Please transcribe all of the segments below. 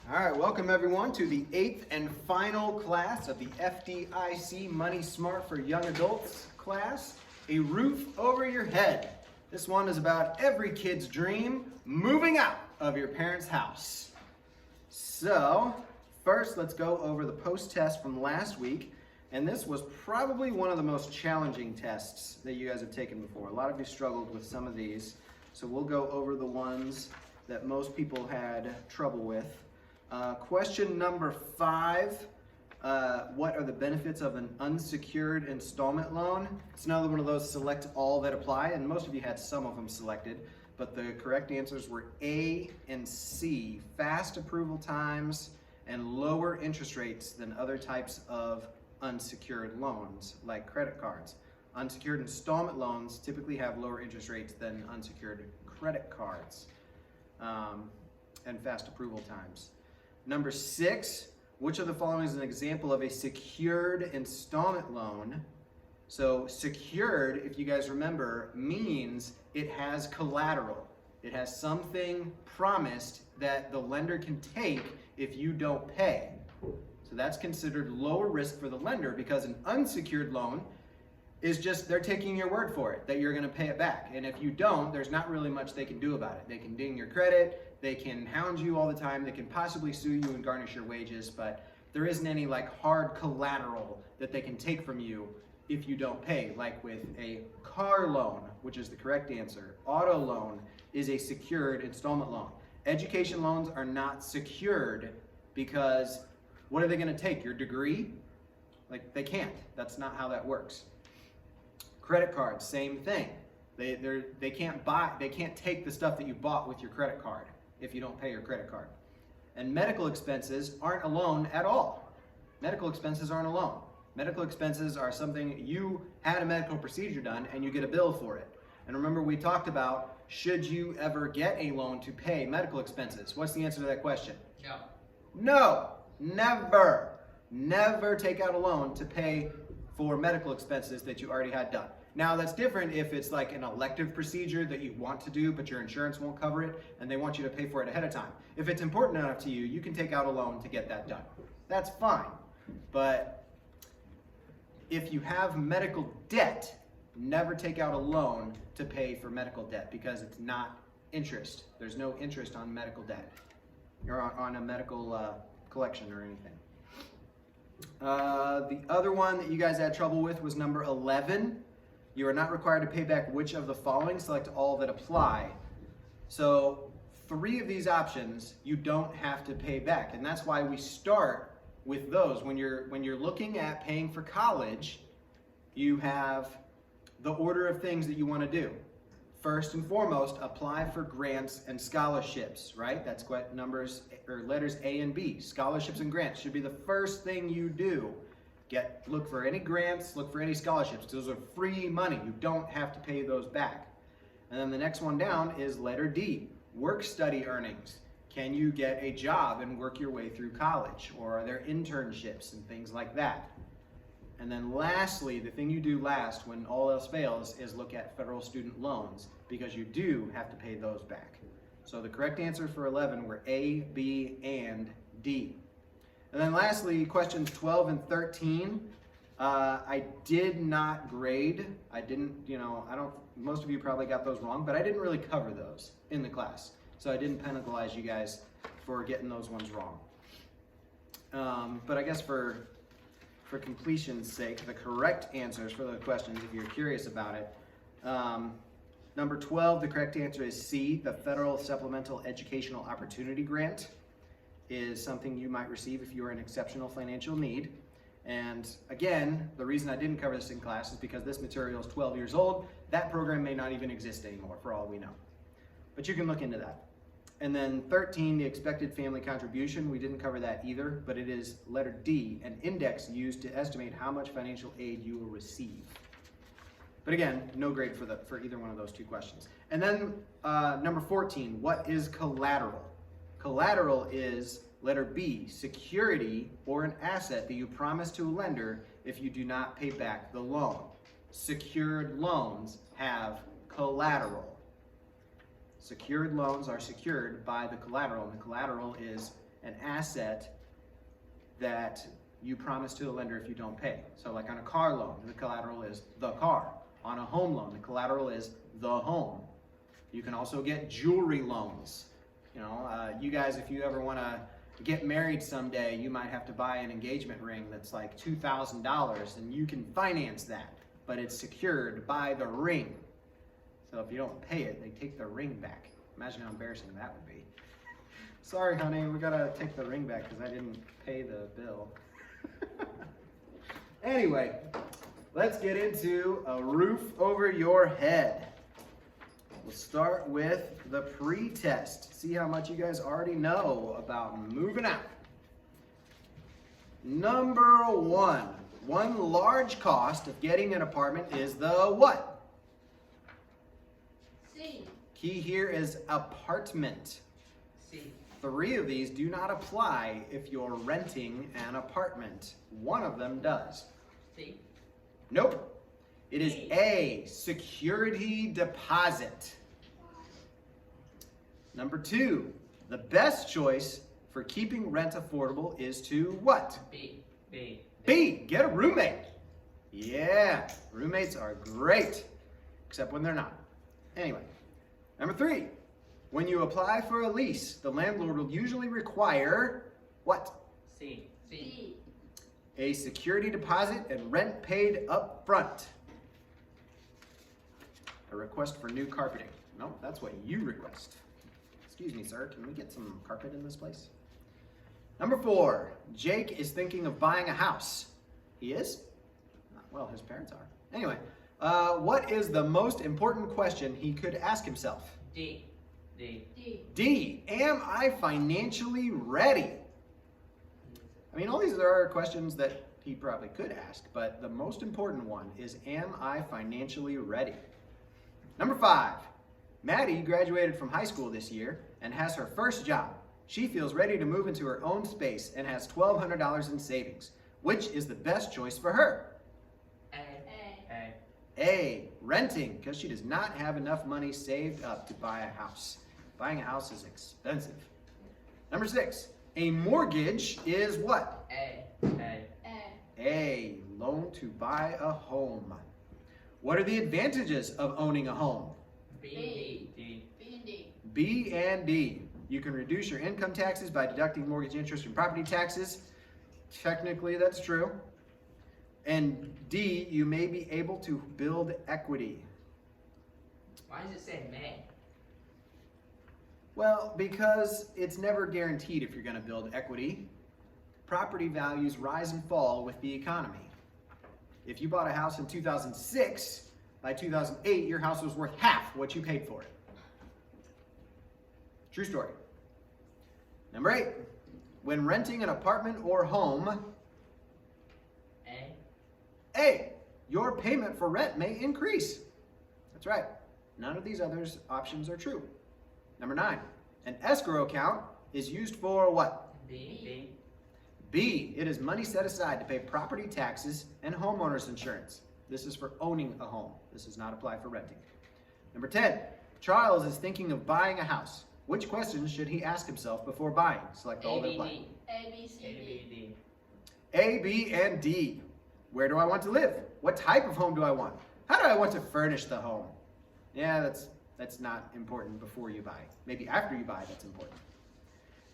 All right, welcome everyone to the 8th and final class of the FDIC Money Smart for Young Adults class, A Roof Over Your Head. This one is about every kid's dream, moving out of your parents' house. So, first let's go over the post-test from last week, and this was probably one of the most challenging tests that you guys have taken before. A lot of you struggled with some of these, so we'll go over the ones that most people had trouble with. Question number 5, what are the benefits of an unsecured installment loan? It's another one of those select all that apply, and most of you had some of them selected, but the correct answers were A and C, fast approval times and lower interest rates than other types of unsecured loans, like credit cards. Unsecured installment loans typically have lower interest rates than unsecured credit cards, and fast approval times. Number 6, which of the following is an example of a secured installment loan? So secured, if you guys remember, means it has collateral. It has something promised that the lender can take if you don't pay. So that's considered lower risk for the lender, because an unsecured loan is just, they're taking your word for it that you're gonna pay it back. And if you don't, there's not really much they can do about it. They can ding your credit, they can hound you all the time, they can possibly sue you and garnish your wages, but there isn't any like hard collateral that they can take from you if you don't pay, like with a car loan, which is the correct answer. Auto loan is a secured installment loan. Education loans are not secured because what are they gonna take, your degree? Like, they can't, that's not how that works. Credit cards, same thing. They can't take the stuff that you bought with your credit card if you don't pay your credit card. And medical expenses aren't a loan at all. Medical expenses aren't a loan. Medical expenses are something you had a medical procedure done and you get a bill for it. And remember, we talked about, should you ever get a loan to pay medical expenses? What's the answer to that question? No. No, never. Never take out a loan to pay for medical expenses that you already had done. Now that's different if it's like an elective procedure that you want to do but your insurance won't cover it and they want you to pay for it ahead of time. If it's important enough to you, you can take out a loan to get that done. That's fine. But if you have medical debt, never take out a loan to pay for medical debt, because it's not interest. There's no interest on medical debt or on a medical collection or anything. The other one that you guys had trouble with was number 11. You are not required to pay back which of the following? Select all that apply. So 3 of these options you don't have to pay back, and that's why we start with those. When you're looking at paying for college, you have the order of things that you want to do. First and foremost, apply for grants and scholarships, right? That's what letters A and B. Scholarships and grants should be the first thing you do. Look for any grants, look for any scholarships. Those are free money. You don't have to pay those back. And then the next one down is letter D, work-study earnings. Can you get a job and work your way through college? Or are there internships and things like that? And then lastly, the thing you do last when all else fails is look at federal student loans, because you do have to pay those back. So the correct answer for 11 were A, B, and D. And then lastly, questions 12 and 13, I did not grade. I didn't, most of you probably got those wrong, but I didn't really cover those in the class. So I didn't penalize you guys for getting those ones wrong. But I guess for completion's sake, the correct answers for the questions, if you're curious about it, number 12, the correct answer is C, the Federal Supplemental Educational Opportunity Grant is something you might receive if you are in exceptional financial need. And again, the reason I didn't cover this in class is because this material is 12 years old. That program may not even exist anymore, for all we know. But you can look into that. And then 13, the expected family contribution, we didn't cover that either, but it is letter D, an index used to estimate how much financial aid you will receive. But again, no grade for either one of those 2 questions. And then number 14, what is collateral? Collateral is letter B, security or an asset that you promise to a lender if you do not pay back the loan. Secured loans have collateral. Secured loans are secured by the collateral, and the collateral is an asset that you promise to the lender if you don't pay. So like on a car loan, the collateral is the car. On a home loan, the collateral is the home. You can also get jewelry loans. You know, you guys, if you ever want to get married someday, you might have to buy an engagement ring that's like $2,000, and you can finance that, but it's secured by the ring. So if you don't pay it, they take the ring back. Imagine how embarrassing that would be. Sorry, honey, we gotta take the ring back because I didn't pay the bill. Anyway, let's get into a roof over your head. We'll start with the pre-test. See how much you guys already know about moving out. Number one large cost of getting an apartment is the what? C. Key here is apartment. C. 3 of these do not apply if you're renting an apartment. One of them does. C. Nope. It is A, security deposit. Number 2, the best choice for keeping rent affordable is to what? B. B, get a roommate. Yeah, roommates are great, except when they're not. Anyway, number 3, when you apply for a lease, the landlord will usually require what? C. A security deposit and rent paid up front. A request for new carpeting. No, that's what you request. Excuse me, sir, can we get some carpet in this place? Number 4, Jake is thinking of buying a house. He is? Well, his parents are. Anyway, what is the most important question he could ask himself? D. D, am I financially ready? I mean, all these are questions that he probably could ask, but the most important one is, am I financially ready? Number 5, Maddie graduated from high school this year and has her first job. She feels ready to move into her own space and has $1,200 in savings. Which is the best choice for her? A, renting, because she does not have enough money saved up to buy a house. Buying a house is expensive. Number 6, a mortgage is what? A, loan to buy a home. What are the advantages of owning a home? B. B and D. You can reduce your income taxes by deducting mortgage interest and property taxes. Technically, that's true. And D, you may be able to build equity. Why does it say may? Well, because it's never guaranteed if you're going to build equity. Property values rise and fall with the economy. If you bought a house in 2006, by 2008, your house was worth half what you paid for it. True story. Number 8, when renting an apartment or home, A, your payment for rent may increase. That's right. None of these other options are true. Number 9, an escrow account is used for what? B. B, it is money set aside to pay property taxes and homeowners insurance. This is for owning a home. This does not apply for renting. Number 10, Charles is thinking of buying a house. Which questions should he ask himself before buying? Select all that apply. A, B, C, D. A, B, and D. Where do I want to live? What type of home do I want? How do I want to furnish the home? Yeah, that's not important before you buy. Maybe after you buy, that's important.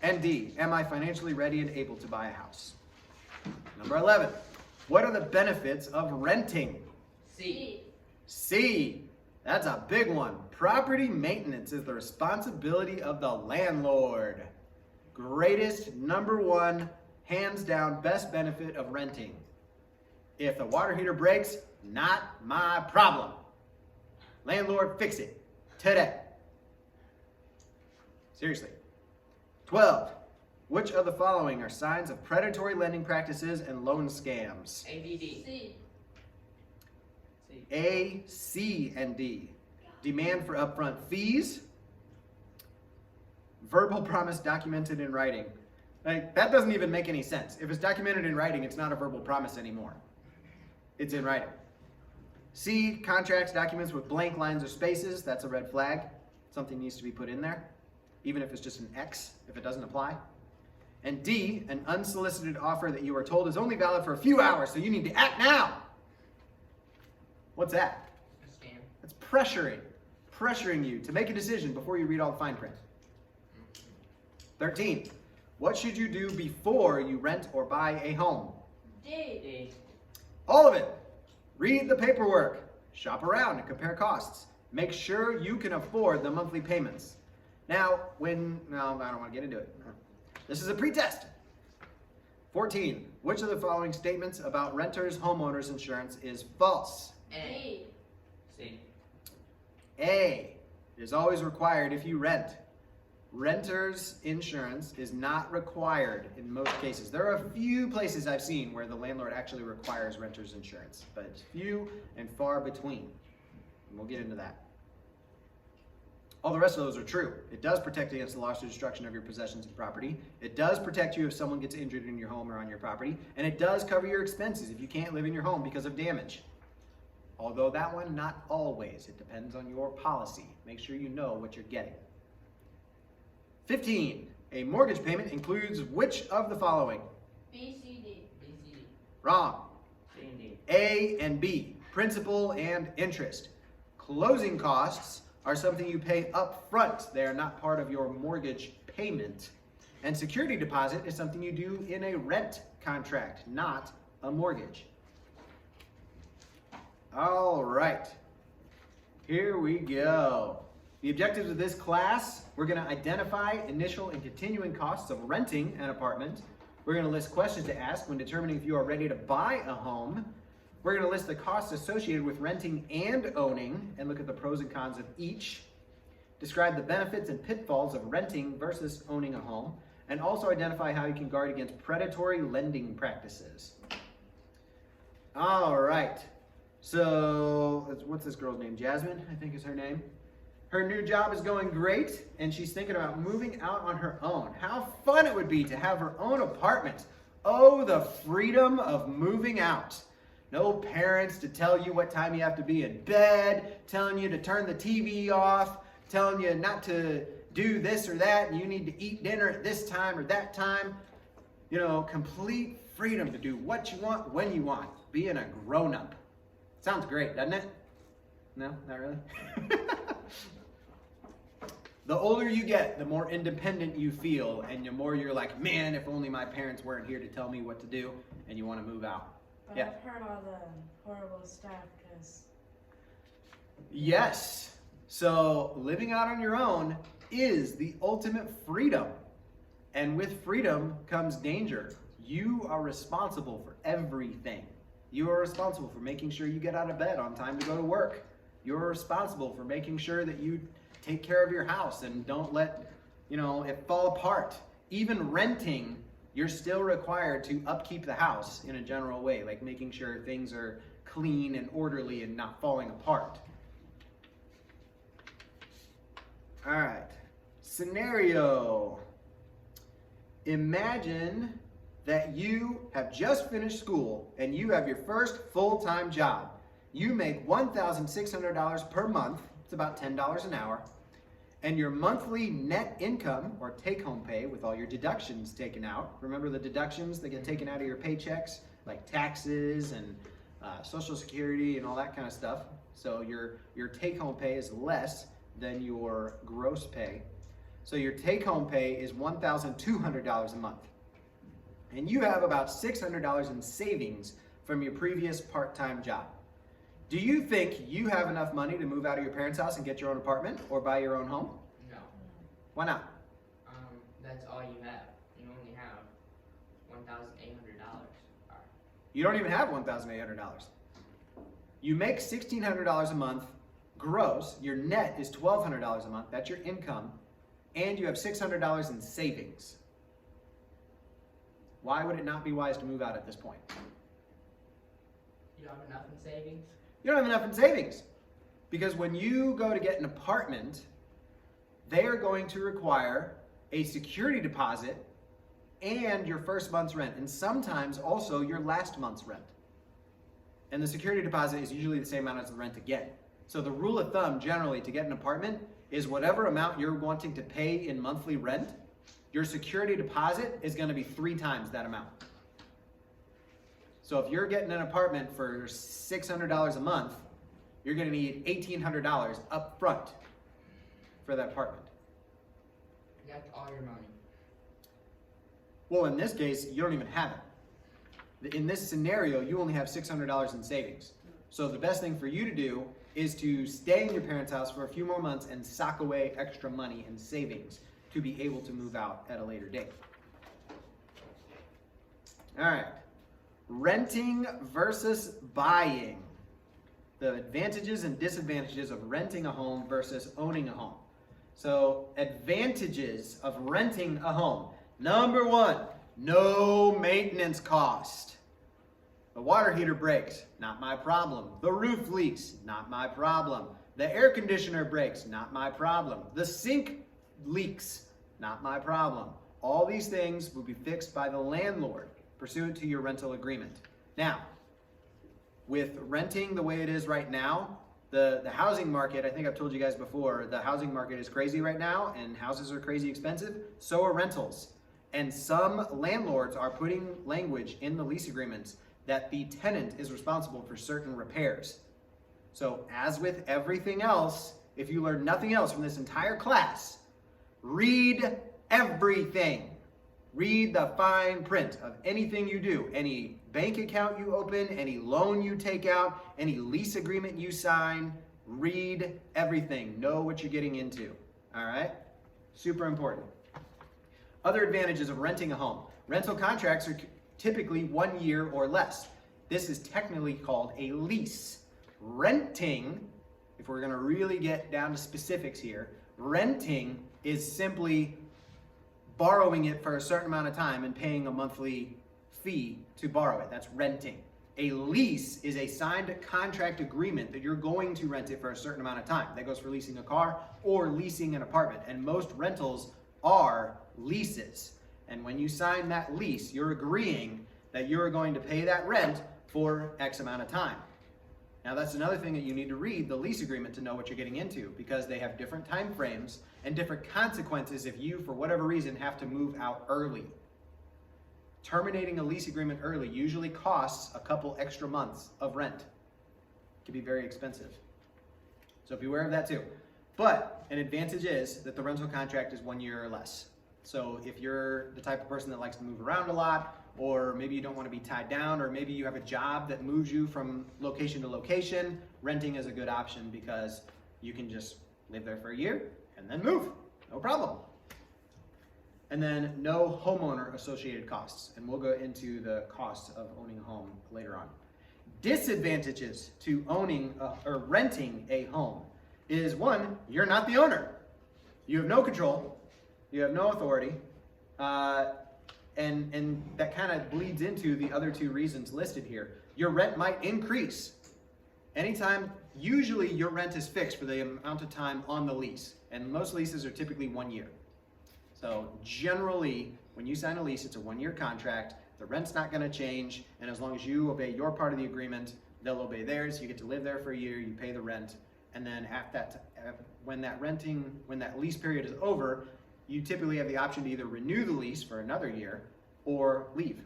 And D, am I financially ready and able to buy a house? Number 11, what are the benefits of renting? C, that's a big one. Property maintenance is the responsibility of the landlord. Greatest, number 1, hands down, best benefit of renting. If the water heater breaks, not my problem. Landlord, fix it today. Seriously. 12. Which of the following are signs of predatory lending practices and loan scams? A, B, D. A, C, and D. Demand for upfront fees. Verbal promise documented in writing. Like, that doesn't even make any sense. If it's documented in writing, it's not a verbal promise anymore. It's in writing. C, contracts, documents with blank lines or spaces. That's a red flag. Something needs to be put in there, even if it's just an X, if it doesn't apply. And D, an unsolicited offer that you are told is only valid for a few hours, so you need to act now. What's that? A scam. That's pressuring you to make a decision before you read all the fine print. 13, what should you do before you rent or buy a home? D. D. All of it. Read the paperwork. Shop around and compare costs. Make sure you can afford the monthly payments. Now, no, I don't want to get into it. This is a pretest. 14, which of the following statements about renters' homeowners insurance is false? A. C. A, it is always required if you rent. Renters insurance is not required in most cases. There are a few places I've seen where the landlord actually requires renters insurance, but it's few and far between. And we'll get into that. All the rest of those are true. It does protect against the loss or destruction of your possessions and property. It does protect you if someone gets injured in your home or on your property. And it does cover your expenses if you can't live in your home because of damage. Although that one, not always. It depends on your policy. Make sure you know what you're getting. 15, a mortgage payment includes which of the following? B, C, D. B, C, D. Wrong. C and D. A and B, principal and interest. Closing costs are something you pay up front. They are not part of your mortgage payment. And security deposit is something you do in a rent contract, not a mortgage. All right, here we go. The objectives of this class, we're going to identify initial and continuing costs of renting an apartment. We're going to list questions to ask when determining if you are ready to buy a home. We're going to list the costs associated with renting and owning and look at the pros and cons of each. Describe the benefits and pitfalls of renting versus owning a home, and also identify how you can guard against predatory lending practices. All right. So, what's this girl's name? Jasmine, I think is her name. Her new job is going great, and she's thinking about moving out on her own. How fun it would be to have her own apartment. Oh, the freedom of moving out. No parents to tell you what time you have to be in bed, telling you to turn the TV off, telling you not to do this or that, and you need to eat dinner at this time or that time. You know, complete freedom to do what you want, when you want. Being a grown-up. Sounds great, doesn't it? No, not really? The older you get, the more independent you feel, and the more you're like, man, if only my parents weren't here to tell me what to do, and you want to move out. But Yeah. I've heard all the horrible stuff because Yes. So living out on your own is the ultimate freedom. And with freedom comes danger. You are responsible for everything. You are responsible for making sure you get out of bed on time to go to work. You're responsible for making sure that you take care of your house and don't let, it fall apart. Even renting, you're still required to upkeep the house in a general way, like making sure things are clean and orderly and not falling apart. All right, scenario. Imagine that you have just finished school and you have your first full-time job. You make $1,600 per month, it's about $10 an hour, and your monthly net income or take-home pay with all your deductions taken out. Remember the deductions that get taken out of your paychecks, like taxes and Social Security and all that kind of stuff. So your take-home pay is less than your gross pay. So your take-home pay is $1,200 a month. And you have about $600 in savings from your previous part-time job. Do you think you have enough money to move out of your parents' house and get your own apartment or buy your own home? No. Why not? That's all you have. You only have $1,800. You don't even have $1,800. You make $1,600 a month gross. Your net is $1,200 a month. That's your income. And you have $600 in savings. Why would it not be wise to move out at this point? You don't have enough in savings? You don't have enough in savings. Because when you go to get an apartment, they are going to require a security deposit and your first month's rent, and sometimes also your last month's rent. And the security deposit is usually the same amount as the rent again. So the rule of thumb generally to get an apartment is whatever amount you're wanting to pay in monthly rent, your security deposit is going to be 3 times that amount. So if you're getting an apartment for $600 a month, you're going to need $1,800 up front for that apartment. That's all your money. Well, in this case, you don't even have it. In this scenario, you only have $600 in savings. So the best thing for you to do is to stay in your parents' house for a few more months and sock away extra money in savings to be able to move out at a later date. All right, renting versus buying. The advantages and disadvantages of renting a home versus owning a home. So advantages of renting a home. Number 1, no maintenance cost. The water heater breaks, not my problem. The roof leaks, not my problem. The air conditioner breaks, not my problem. The sink leaks, not my problem. All these things will be fixed by the landlord pursuant to your rental agreement. Now, with renting the way it is right now, the housing market, I think I've told you guys before, the housing market is crazy right now and houses are crazy expensive. So are rentals. And some landlords are putting language in the lease agreements that the tenant is responsible for certain repairs. So as with everything else, if you learn nothing else from this entire class, read everything. Read the fine print of anything you do, any bank account you open, any loan you take out, any lease agreement you sign. Read everything. Know what you're getting into. All right? Super important. Other advantages of renting a home. Rental contracts are typically 1 year or less. This is technically called a lease. Renting, if we're going to really get down to specifics here, renting is simply borrowing it for a certain amount of time and paying a monthly fee to borrow it. That's renting. A lease is a signed contract agreement that you're going to rent it for a certain amount of time. That goes for leasing a car or leasing an apartment. And most rentals are leases. And when you sign that lease, you're agreeing that you're going to pay that rent for X amount of time. Now that's another thing that you need to read the lease agreement to know what you're getting into, because they have different time frames and different consequences if you, for whatever reason, have to move out early. Terminating a lease agreement early usually costs a couple extra months of rent. It can be very expensive. So be aware of that too. But an advantage is that the rental contract is 1 year or less. So if you're the type of person that likes to move around a lot, or maybe you don't want to be tied down, or maybe you have a job that moves you from location to location, renting is a good option because you can just live there for a year and then move. No problem. And then no homeowner associated costs. And we'll go into the costs of owning a home later on. Disadvantages to owning or renting a home is 1, you're not the owner. You have no control. You have no authority. And that kind of bleeds into the other 2 reasons listed here. Your rent might increase. Usually your rent is fixed for the amount of time on the lease. And most leases are typically 1 year. So generally, when you sign a lease, it's a 1-year contract. The rent's not going to change. And as long as you obey your part of the agreement, they'll obey theirs. You get to live there for a year. You pay the rent. And then when that lease period is over, you typically have the option to either renew the lease for another year or leave.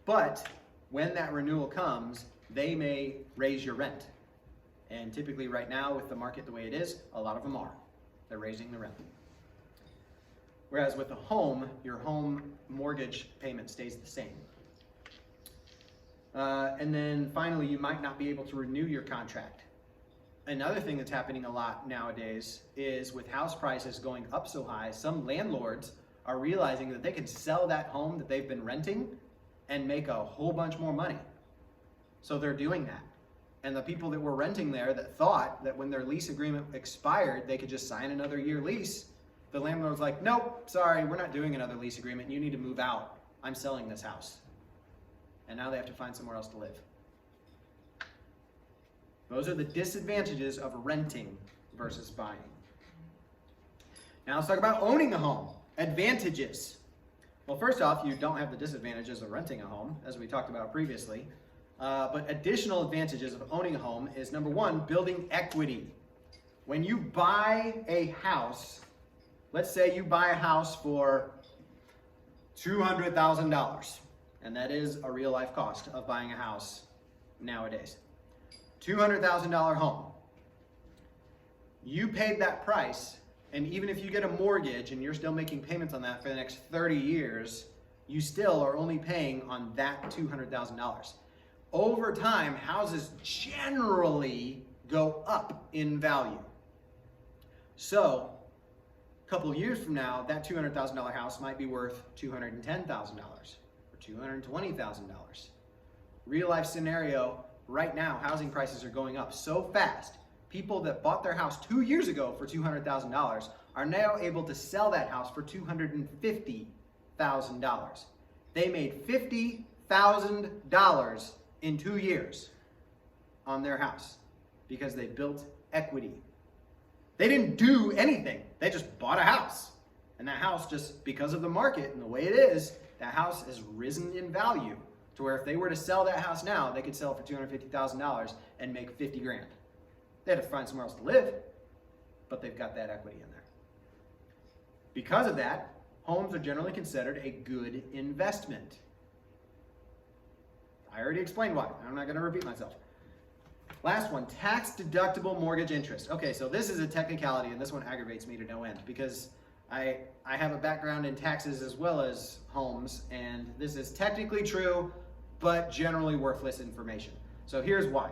But when that renewal comes, they may raise your rent. And typically right now, with the market the way it is, a lot of them are. They're raising the rent. Whereas with a home, your home mortgage payment stays the same. And then finally, you might not be able to renew your contract. Another thing that's happening a lot nowadays is with house prices going up so high, some landlords are realizing that they can sell that home that they've been renting and make a whole bunch more money. So they're doing that. And the people that were renting there that thought that when their lease agreement expired, they could just sign another year lease, the landlord's like, nope, sorry, we're not doing another lease agreement. You need to move out. I'm selling this house. And now they have to find somewhere else to live. Those are the disadvantages of renting versus buying. Now let's talk about owning a home. Advantages. Well, first off, you don't have the disadvantages of renting a home, as we talked about previously. But additional advantages of owning a home is, number 1, building equity. When you buy a house, let's say you buy a house for $200,000, and that is a real life cost of buying a house nowadays. $200,000 home. You paid that price, and even if you get a mortgage and you're still making payments on that for the next 30 years, you still are only paying on that $200,000. Over time, houses generally go up in value. So, a couple of years from now, that $200,000 house might be worth $210,000 or $220,000. Real life scenario, right now, housing prices are going up so fast. People that bought their house 2 years ago for $200,000 are now able to sell that house for $250,000. They made $50,000 in 2 years on their house because they built equity. They didn't do anything. They just bought a house. And that house, just because of the market and the way it is, that house has risen in value to where if they were to sell that house now, they could sell it for $250,000 and make 50 grand. They had to find somewhere else to live, but they've got that equity in there. Because of that, homes are generally considered a good investment. I already explained why. I'm not going to repeat myself. Last one, tax-deductible mortgage interest. Okay, so this is a technicality, and this one aggravates me to no end because I have a background in taxes as well as homes, and this is technically true, but generally worthless information. So here's why.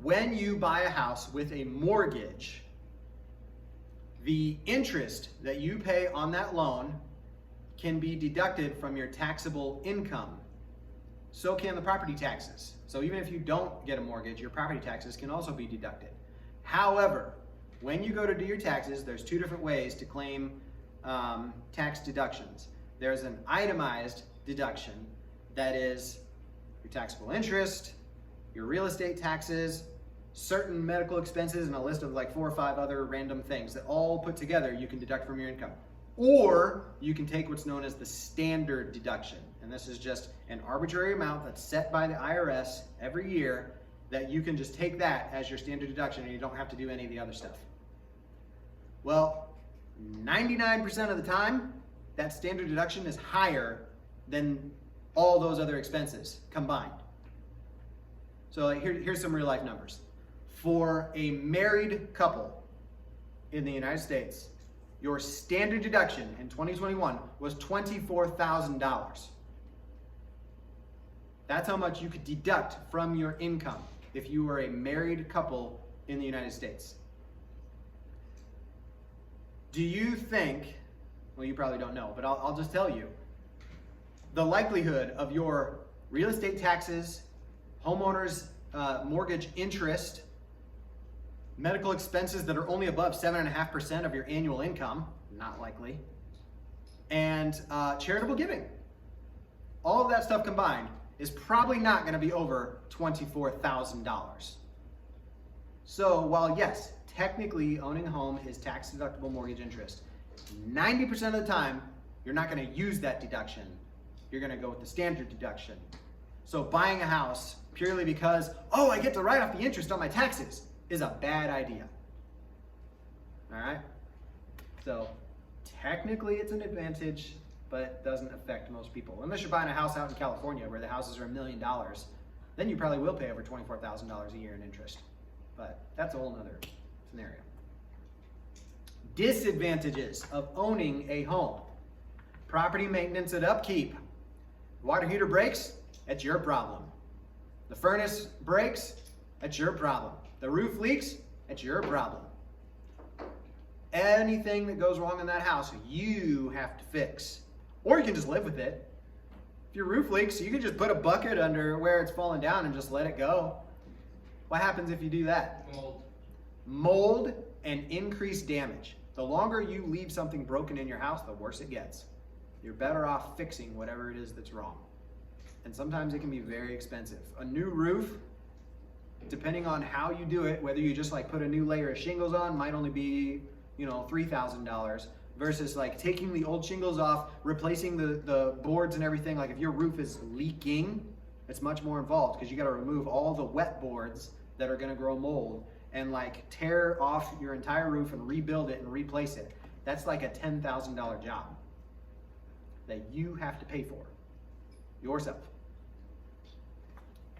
When you buy a house with a mortgage, the interest that you pay on that loan can be deducted from your taxable income. So can the property taxes. So even if you don't get a mortgage, your property taxes can also be deducted. However, when you go to do your taxes, there's two different ways to claim tax deductions. There's an itemized deduction that is your taxable interest, your real estate taxes, certain medical expenses, and a list of like 4 or 5 other random things that all put together you can deduct from your income. Or you can take what's known as the standard deduction. And this is just an arbitrary amount that's set by the IRS every year that you can just take that as your standard deduction and you don't have to do any of the other stuff. Well, 99% of the time, that standard deduction is higher than all those other expenses combined. So like here's some real life numbers. For a married couple in the United States, your standard deduction in 2021 was $24,000. That's how much you could deduct from your income if you were a married couple in the United States. Do you think, well, you probably don't know, but I'll just tell you, the likelihood of your real estate taxes, homeowners mortgage interest, medical expenses that are only above 7.5% of your annual income, not likely, and charitable giving, all of that stuff combined is probably not going to be over $24,000. So while yes, technically owning a home is tax deductible mortgage interest, 90% of the time you're not going to use that deduction. You're going to go with the standard deduction. So buying a house purely because, oh, I get to write off the interest on my taxes is a bad idea. All right? So technically it's an advantage, but it doesn't affect most people. Unless you're buying a house out in California where the houses are $1 million, then you probably will pay over $24,000 a year in interest. But that's a whole nother scenario. Disadvantages of owning a home. Property maintenance and upkeep. Water heater breaks, that's your problem. The furnace breaks, that's your problem. The roof leaks, that's your problem. Anything that goes wrong in that house, you have to fix. Or you can just live with it. If your roof leaks, you can just put a bucket under where it's fallen down and just let it go. What happens if you do that? Mold. Mold and increased damage. The longer you leave something broken in your house, the worse it gets. You're better off fixing whatever it is that's wrong. And sometimes it can be very expensive. A new roof, depending on how you do it, whether you just like put a new layer of shingles on, might only be, $3,000 versus like taking the old shingles off, replacing the boards and everything. Like if your roof is leaking, it's much more involved because you got to remove all the wet boards that are going to grow mold and like tear off your entire roof and rebuild it and replace it. That's like a $10,000 job that you have to pay for yourself.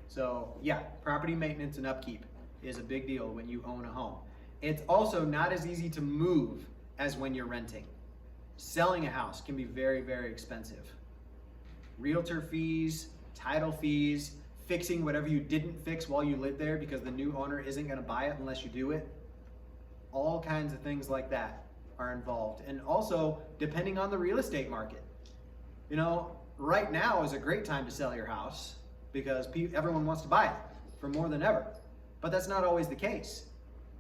So yeah, property maintenance and upkeep is a big deal when you own a home. It's also not as easy to move as when you're renting. Selling a house can be very, very expensive. Realtor fees, title fees, fixing whatever you didn't fix while you lived there because the new owner isn't going to buy it unless you do it. All kinds of things like that are involved. And also, depending on the real estate market. You know, right now is a great time to sell your house because everyone wants to buy it for more than ever. But that's not always the case.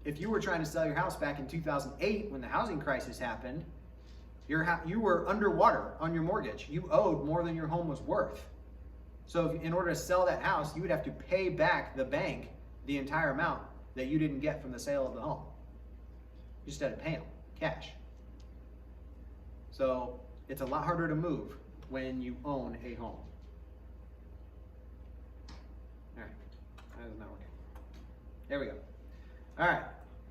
If you were trying to sell your house back in 2008 when the housing crisis happened, you were underwater on your mortgage. You owed more than your home was worth. So in order to sell that house, you would have to pay back the bank the entire amount that you didn't get from the sale of the home. You just had to pay them cash. So it's a lot harder to move when you own a home. All right, that is not working. There we go. All right,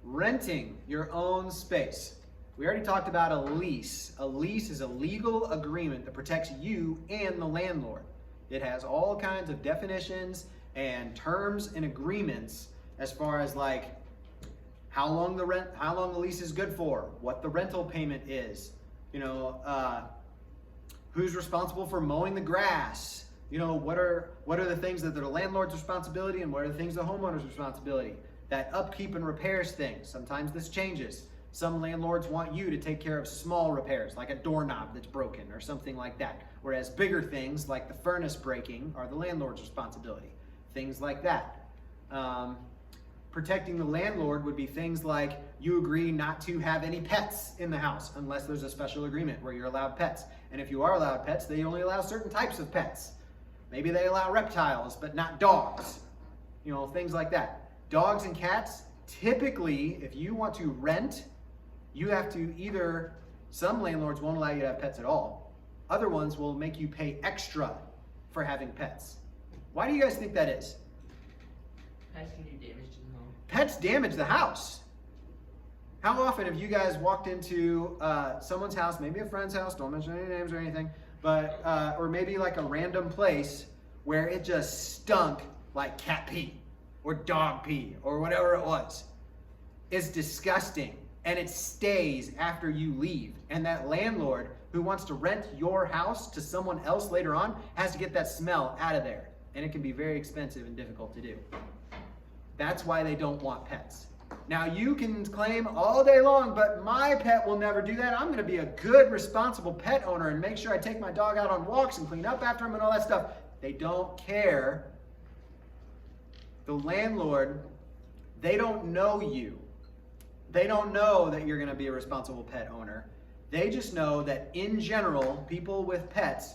renting your own space. We already talked about a lease. A lease is a legal agreement that protects you and the landlord. It has all kinds of definitions and terms and agreements as far as like how long the lease is good for, what the rental payment is, you know, who's responsible for mowing the grass, you know, what are the things that are the landlord's responsibility and what are the things the homeowner's responsibility. That upkeep and repairs thing, sometimes this changes. Some landlords want you to take care of small repairs, like a doorknob that's broken or something like that. Whereas bigger things, like the furnace breaking, are the landlord's responsibility. Things like that. Protecting the landlord would be things like you agree not to have any pets in the house unless there's a special agreement where you're allowed pets. And if you are allowed pets, they only allow certain types of pets. Maybe they allow reptiles, but not dogs. You know, things like that. Dogs and cats, typically, if you want to rent, you have to either, some landlords won't allow you to have pets at all. Other ones will make you pay extra for having pets. Why do you guys think that is? Pets can do damage to the home. Pets damage the house. How often have you guys walked into someone's house, maybe a friend's house, don't mention any names or anything, but or maybe like a random place where it just stunk like cat pee or dog pee or whatever it was? It's disgusting. And it stays after you leave. And that landlord who wants to rent your house to someone else later on has to get that smell out of there. And it can be very expensive and difficult to do. That's why they don't want pets. Now you can claim all day long, but my pet will never do that. I'm going to be a good, responsible pet owner and make sure I take my dog out on walks and clean up after him and all that stuff. They don't care. The landlord, they don't know you. They don't know that you're going to be a responsible pet owner. They just know that in general, people with pets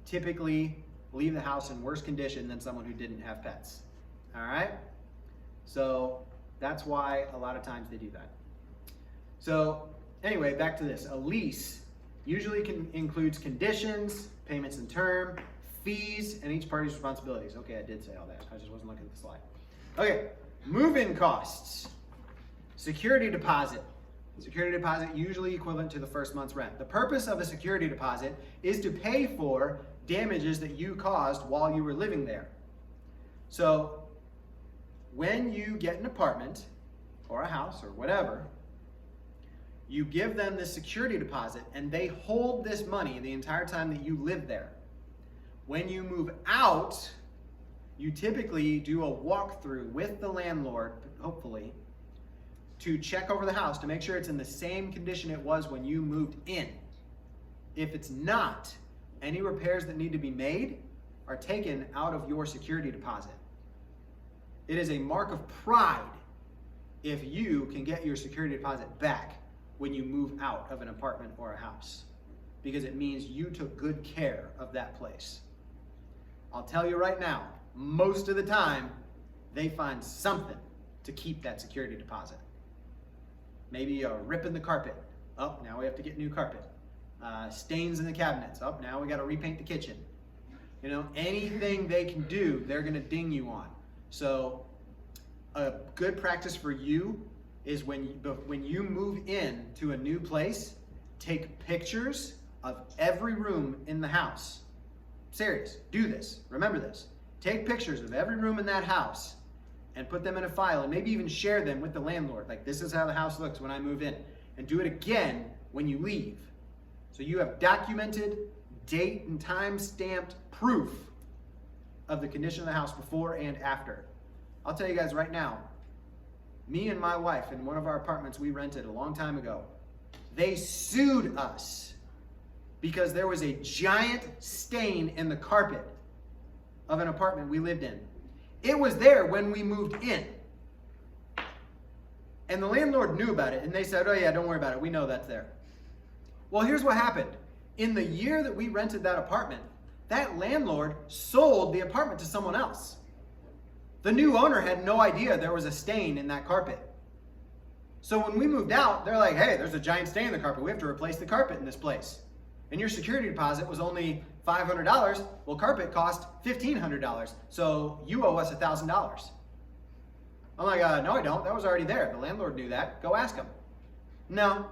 typically leave the house in worse condition than someone who didn't have pets. All right? So that's why a lot of times they do that. So anyway, back to this. A lease usually includes conditions, payments in term, fees, and each party's responsibilities. Okay, I did say all that. I just wasn't looking at the slide. Okay, move-in costs. Security deposit. Security deposit usually equivalent to the first month's rent. The purpose of a security deposit is to pay for damages that you caused while you were living there. So when you get an apartment or a house or whatever, you give them this security deposit and they hold this money the entire time that you live there. When you move out, you typically do a walkthrough with the landlord, hopefully, to check over the house to make sure it's in the same condition it was when you moved in. If it's not, any repairs that need to be made are taken out of your security deposit. It is a mark of pride if you can get your security deposit back when you move out of an apartment or a house, because it means you took good care of that place. I'll tell you right now, most of the time, they find something to keep that security deposit. Maybe a rip in the carpet. Oh, now we have to get new carpet. Stains in the cabinets. Oh, now we got to repaint the kitchen. You know, anything they can do, they're going to ding you on. So a good practice for you is when you move in to a new place, take pictures of every room in the house. Serious, do this, remember this. Take pictures of every room in that house and put them in a file, and maybe even share them with the landlord. Like, this is how the house looks when I move in. And do it again when you leave. So you have documented, date and time stamped proof of the condition of the house before and after. I'll tell you guys right now, me and my wife in one of our apartments we rented a long time ago, they sued us because there was a giant stain in the carpet of an apartment we lived in. It was there when we moved in. And the landlord knew about it, and they said, oh yeah, don't worry about it, we know that's there. Well, here's what happened. In the year that we rented that apartment, that landlord sold the apartment to someone else. The new owner had no idea there was a stain in that carpet. So when we moved out, they're like, hey, there's a giant stain in the carpet. We have to replace the carpet in this place. And your security deposit was only $500. Well, carpet cost $1,500. So you owe us $1,000. I'm like, no, I don't. That was already there. The landlord knew that. Go ask him. No,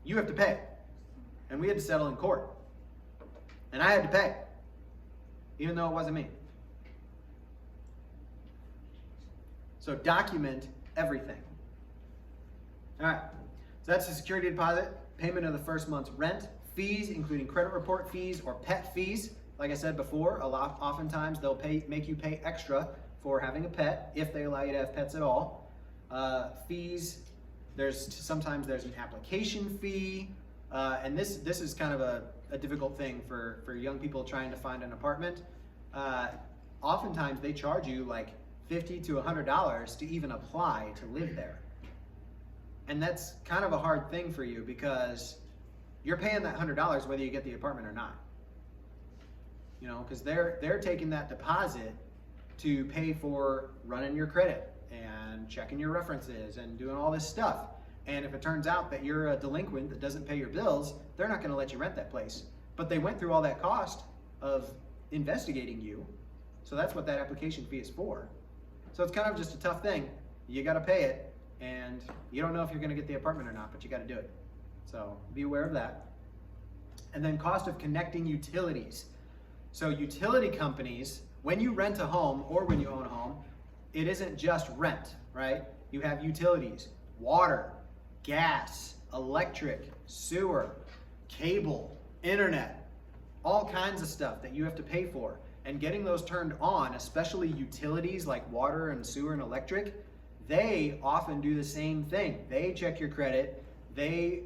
you have to pay. And we had to settle in court. And I had to pay, even though it wasn't me. So document everything. All right, so that's the security deposit, payment of the first month's rent, fees, including credit report fees or pet fees. Like I said before, oftentimes they'll make you pay extra for having a pet, if they allow you to have pets at all. Fees, sometimes there's an application fee, and this is kind of a difficult thing for young people trying to find an apartment. Oftentimes they charge you like $50 to $100 to even apply to live there. And that's kind of a hard thing for you because you're paying that $100 whether you get the apartment or not. You know, because they're taking that deposit to pay for running your credit and checking your references and doing all this stuff. And if it turns out that you're a delinquent that doesn't pay your bills, they're not going to let you rent that place. But they went through all that cost of investigating you. So that's what that application fee is for. So it's kind of just a tough thing. You got to pay it, and you don't know if you're going to get the apartment or not, but you got to do it. So be aware of that. And then cost of connecting utilities. So utility companies, when you rent a home or when you own a home, it isn't just rent, right? You have utilities, water, gas, electric, sewer, cable, internet, all kinds of stuff that you have to pay for. And getting those turned on, especially utilities like water and sewer and electric, they often do the same thing. They check your credit. They,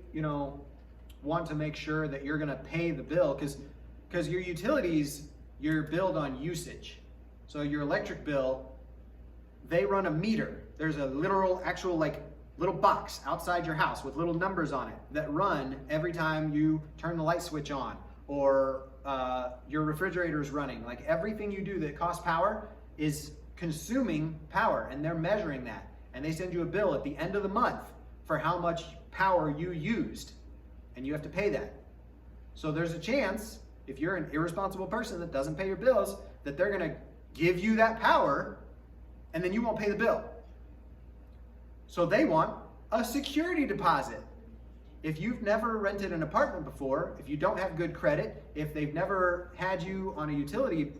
want to make sure that you're going to pay the bill because your utilities, you're billed on usage. So your electric bill, they run a meter. There's a actual little box outside your house with little numbers on it that run every time you turn the light switch on or your refrigerator is running. Like everything you do that costs power is consuming power, and they're measuring that. And they send you a bill at the end of the month for how much power you used, and you have to pay that. So there's a chance, if you're an irresponsible person that doesn't pay your bills, that they're gonna give you that power, and then you won't pay the bill. So they want a security deposit. If you've never rented an apartment before, if you don't have good credit, if they've never had you on a utility,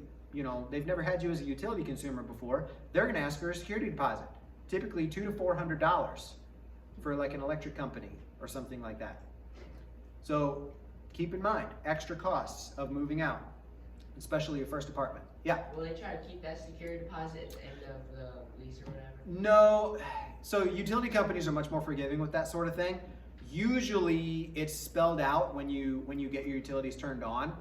they've never had you as a utility consumer before, they're gonna ask for a security deposit. Typically $200 to $400 for like an electric company or something like that. So keep in mind, extra costs of moving out, especially your first apartment. Yeah? Will they try to keep that security deposit at the end of the lease or whatever? No. So utility companies are much more forgiving with that sort of thing. Usually it's spelled out when you get your utilities turned on.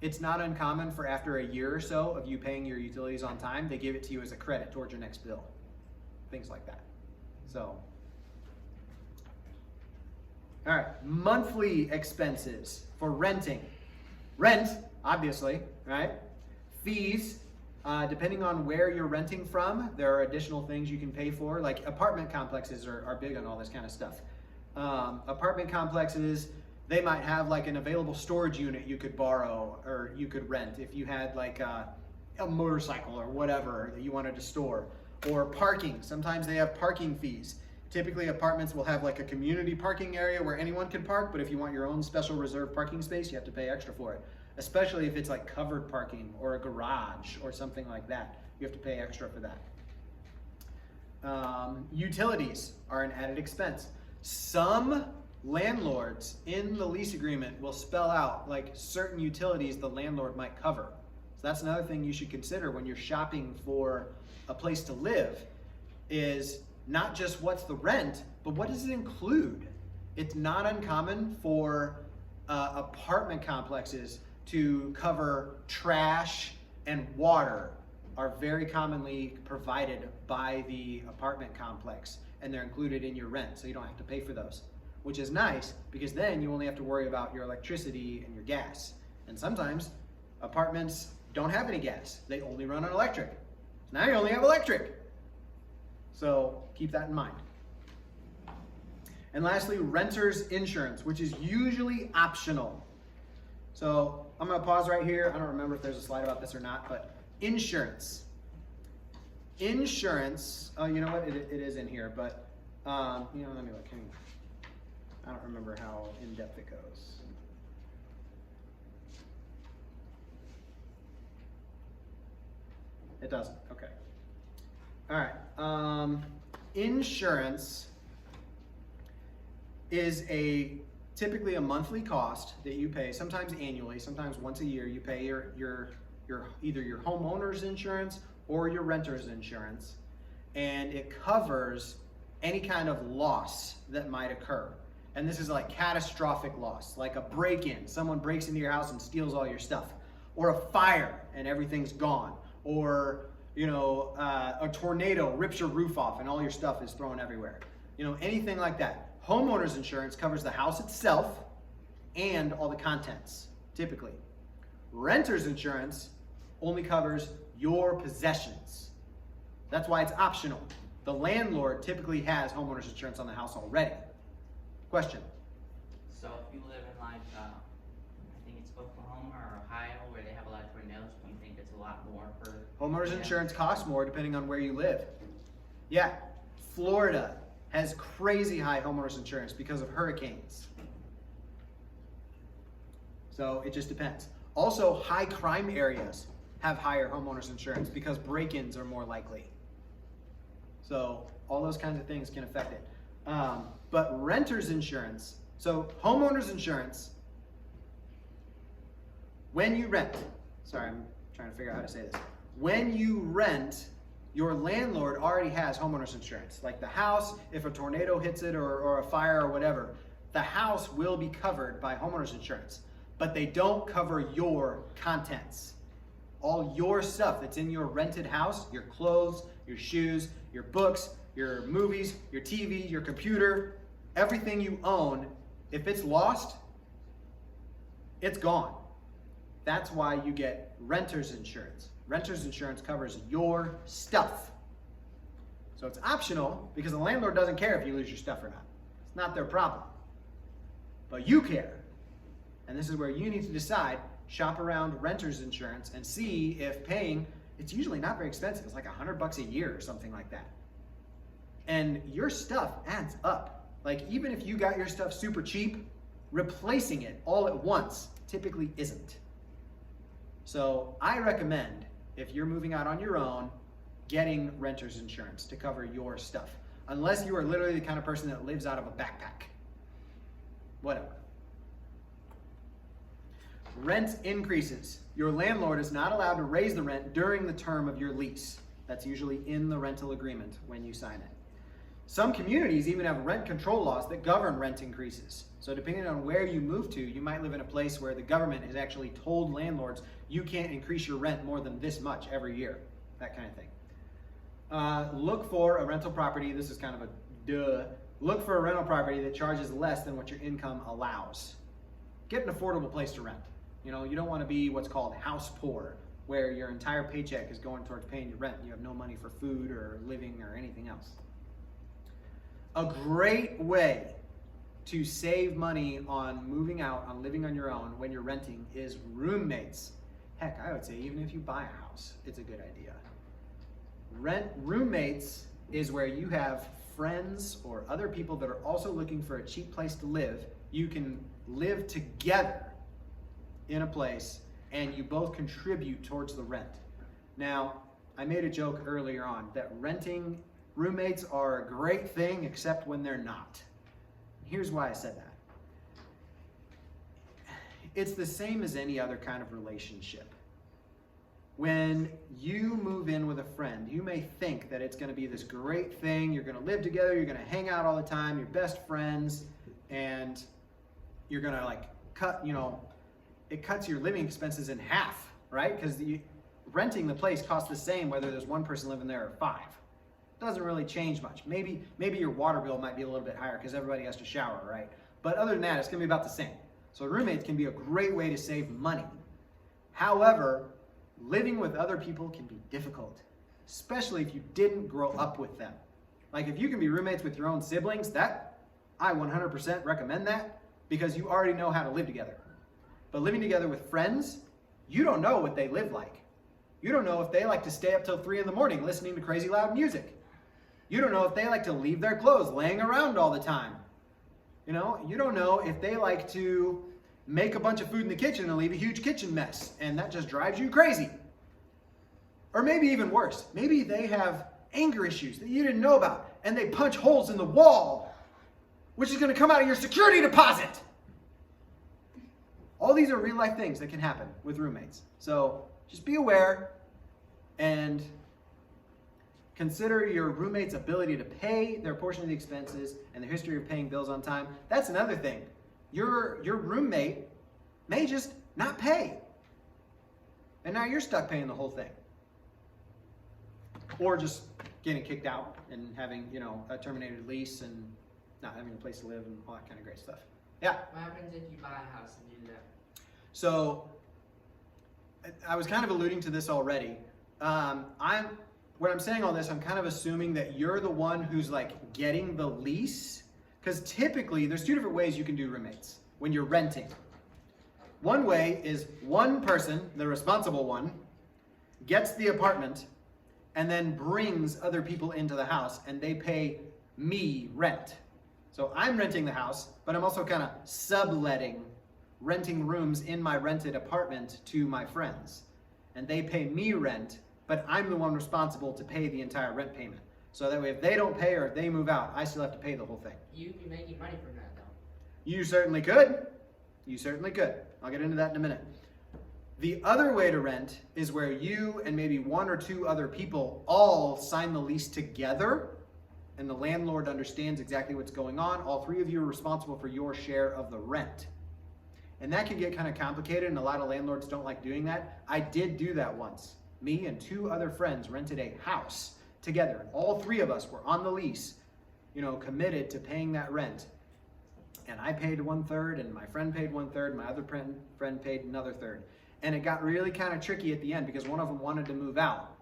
It's not uncommon for after a year or so of you paying your utilities on time, they give it to you as a credit towards your next bill. Things like that. So, all right, monthly expenses for renting. Rent, obviously, right? Fees, depending on where you're renting from, there are additional things you can pay for. Like apartment complexes are big on all this kind of stuff. Apartment complexes, they might have like an available storage unit you could borrow or you could rent if you had like a motorcycle or whatever that you wanted to store. Or parking, sometimes they have parking fees. Typically apartments will have like a community parking area where anyone can park, but if you want your own special reserved parking space, you have to pay extra for it. Especially if it's like covered parking or a garage or something like that. You have to pay extra for that. Utilities are an added expense. Some landlords in the lease agreement will spell out like certain utilities the landlord might cover. So that's another thing you should consider when you're shopping for a place to live, is not just what's the rent, but what does it include? It's not uncommon for apartment complexes to cover trash and water are very commonly provided by the apartment complex, and they're included in your rent, so you don't have to pay for those, which is nice because then you only have to worry about your electricity and your gas. And sometimes apartments don't have any gas, they only run on electric. Now you only have electric. So keep that in mind. And lastly, renter's insurance, which is usually optional. So I'm gonna pause right here. I don't remember if there's a slide about this or not, but insurance. Insurance, oh, you know what, it is in here, but you know, let me look. I don't remember how in depth it goes. It doesn't, okay. All right, insurance is typically a monthly cost that you pay, sometimes annually, sometimes once a year. You pay your either your homeowner's insurance or your renter's insurance, and it covers any kind of loss that might occur. And this is like catastrophic loss, like a break-in, someone breaks into your house and steals all your stuff, or a fire and everything's gone, or you know, a tornado rips your roof off and all your stuff is thrown everywhere. You know, anything like that. Homeowner's insurance covers the house itself and all the contents, typically. Renter's insurance only covers your possessions. That's why it's optional. The landlord typically has homeowner's insurance on the house already. Question? So if you live in like, I think it's Oklahoma or Ohio where they have a lot of tornadoes, do you think it's a lot more for? Homeowner's insurance costs more depending on where you live. Yeah, Florida has crazy high homeowner's insurance because of hurricanes. So it just depends. Also, high crime areas have higher homeowner's insurance because break-ins are more likely. So all those kinds of things can affect it. But renter's insurance, so homeowner's insurance, when you rent, sorry, I'm trying to figure out how to say this. When you rent, your landlord already has homeowner's insurance. Like the house, if a tornado hits it or a fire or whatever, the house will be covered by homeowner's insurance, but they don't cover your contents. All your stuff that's in your rented house, your clothes, your shoes, your books, your movies, your TV, your computer, everything you own, if it's lost, it's gone. That's why you get renter's insurance. Renter's insurance covers your stuff. So it's optional because the landlord doesn't care if you lose your stuff or not. It's not their problem. But you care. And this is where you need to decide, shop around renter's insurance and see if paying, it's usually not very expensive. It's like $100 a year or something like that. And your stuff adds up. Like even if you got your stuff super cheap, replacing it all at once typically isn't. So I recommend, if you're moving out on your own, getting renter's insurance to cover your stuff. Unless you are literally the kind of person that lives out of a backpack. Whatever. Rent increases. Your landlord is not allowed to raise the rent during the term of your lease. That's usually in the rental agreement when you sign it. Some communities even have rent control laws that govern rent increases. So depending on where you move to, you might live in a place where the government has actually told landlords you can't increase your rent more than this much every year, that kind of thing. Look for a rental property, this is kind of a duh, look for a rental property that charges less than what your income allows. Get an affordable place to rent. You know, you don't want to be what's called house poor, where your entire paycheck is going towards paying your rent. You have no money for food or living or anything else. A great way to save money on moving out, on living on your own when you're renting is roommates. Heck, I would say even if you buy a house, it's a good idea. Roommates is where you have friends or other people that are also looking for a cheap place to live, you can live together in a place and you both contribute towards the rent. Now, I made a joke earlier on that renting roommates are a great thing except when they're not. Here's why I said that. It's the same as any other kind of relationship. When you move in with a friend, you may think that it's going to be this great thing. You're going to live together, you're going to hang out all the time, you're best friends, and you're going to like cut, it cuts your living expenses in half, right? Because renting the place costs the same whether there's one person living there or 5. It doesn't really change much. Maybe your water bill might be a little bit higher because everybody has to shower, right? But other than that, it's going to be about the same. So roommates can be a great way to save money. However, living with other people can be difficult, especially if you didn't grow up with them. Like if you can be roommates with your own siblings, I 100% recommend that because you already know how to live together. But living together with friends, you don't know what they live like. You don't know if they like to stay up till 3 in the morning listening to crazy loud music. You don't know if they like to leave their clothes laying around all the time. You don't know if they like to make a bunch of food in the kitchen and leave a huge kitchen mess, and that just drives you crazy. Or maybe even worse, maybe they have anger issues that you didn't know about, and they punch holes in the wall, which is going to come out of your security deposit. All these are real life things that can happen with roommates. So just be aware and consider your roommate's ability to pay their portion of the expenses and their history of paying bills on time. That's another thing. Your roommate may just not pay. And now you're stuck paying the whole thing. Or just getting kicked out and having, a terminated lease and not having a place to live and all that kind of great stuff. Yeah? What happens if you buy a house and do that? So, I was kind of alluding to this already. When I'm saying all this, I'm kind of assuming that you're the one who's like getting the lease. Because typically, there's 2 different ways you can do roommates when you're renting. One way is one person, the responsible one, gets the apartment and then brings other people into the house and they pay me rent. So I'm renting the house, but I'm also kind of subletting, renting rooms in my rented apartment to my friends. And they pay me rent, but I'm the one responsible to pay the entire rent payment. So that way, if they don't pay or if they move out, I still have to pay the whole thing. You'd be making money from that, though. You certainly could. You certainly could. I'll get into that in a minute. The other way to rent is where you and maybe 1 or 2 other people all sign the lease together, and the landlord understands exactly what's going on. All 3 of you are responsible for your share of the rent. And that can get kind of complicated, and a lot of landlords don't like doing that. I did do that once. Me and 2 other friends rented a house together. All 3 of us were on the lease, committed to paying that rent. And I paid 1/3, and my friend paid 1/3, and my other friend paid another 1/3. And it got really kind of tricky at the end because one of them wanted to move out,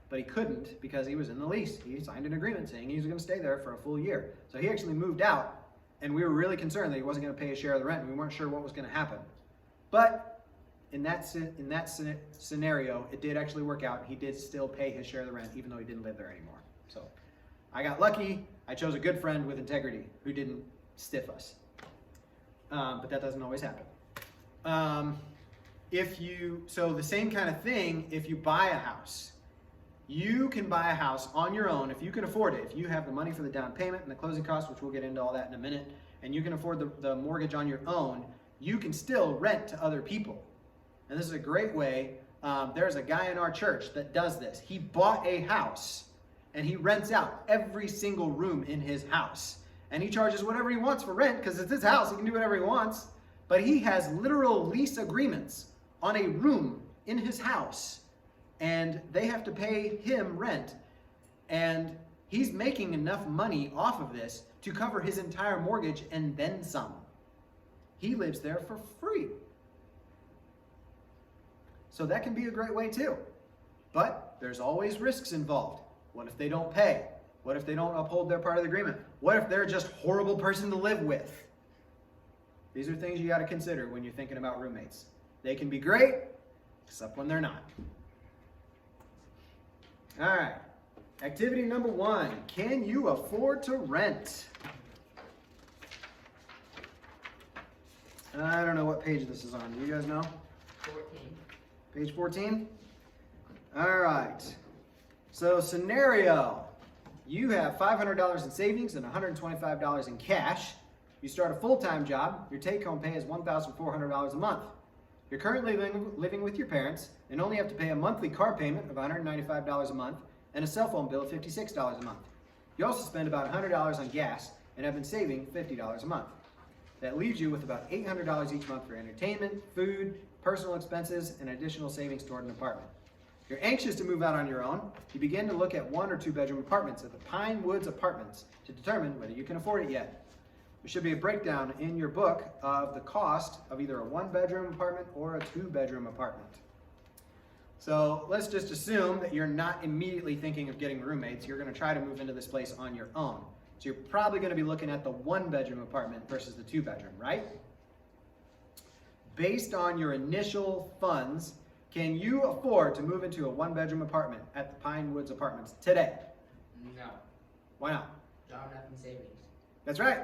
but he couldn't because he was in the lease. He signed an agreement saying he was going to stay there for a full year. So he actually moved out, and we were really concerned that he wasn't going to pay a share of the rent, and we weren't sure what was going to happen. But in that scenario, it did actually work out. He did still pay his share of the rent, even though he didn't live there anymore. So I got lucky. I chose a good friend with integrity who didn't stiff us. But that doesn't always happen. So the same kind of thing, if you buy a house, you can buy a house on your own if you can afford it. If you have the money for the down payment and the closing costs, which we'll get into all that in a minute, and you can afford the mortgage on your own, you can still rent to other people. And this is a great way. There's a guy in our church that does this. He bought a house and he rents out every single room in his house. And he charges whatever he wants for rent because it's his house. He can do whatever he wants. But he has literal lease agreements on a room in his house. And they have to pay him rent. And he's making enough money off of this to cover his entire mortgage and then some. He lives there for free. So that can be a great way too. But there's always risks involved. What if they don't pay? What if they don't uphold their part of the agreement? What if they're just a horrible person to live with? These are things you got to consider when you're thinking about roommates. They can be great, except when they're not. All right. Activity number 1, can you afford to rent? I don't know what page this is on. Do you guys know? 14. Page 14? All right. So scenario, you have $500 in savings and $125 in cash. You start a full-time job. Your take-home pay is $1,400 a month. You're currently living with your parents and only have to pay a monthly car payment of $195 a month and a cell phone bill of $56 a month. You also spend about $100 on gas and have been saving $50 a month. That leaves you with about $800 each month for entertainment, food, personal expenses, and additional savings toward an apartment. You're anxious to move out on your own. You begin to look at 1 or 2 bedroom apartments at the Pine Woods Apartments to determine whether you can afford it yet. There should be a breakdown in your book of the cost of either a 1-bedroom apartment or a 2-bedroom apartment. So let's just assume that you're not immediately thinking of getting roommates. You're going to try to move into this place on your own. So you're probably going to be looking at the 1-bedroom apartment versus the 2-bedroom, right? Based on your initial funds, can you afford to move into a 1-bedroom apartment at the Pine Woods Apartments today? No. Why not? Don't have enough in savings. That's right.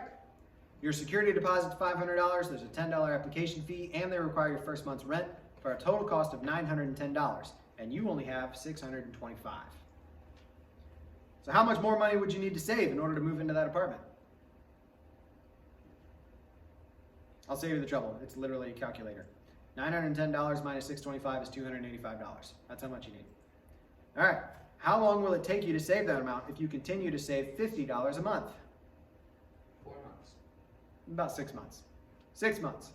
Your security deposit's $500, there's a $10 application fee, and they require your first month's rent for a total cost of $910, and you only have $625. So how much more money would you need to save in order to move into that apartment? I'll save you the trouble. It's literally a calculator. $910 minus $625 is $285. That's how much you need. All right. How long will it take you to save that amount if you continue to save $50 a month? 4 months. About 6 months. 6 months.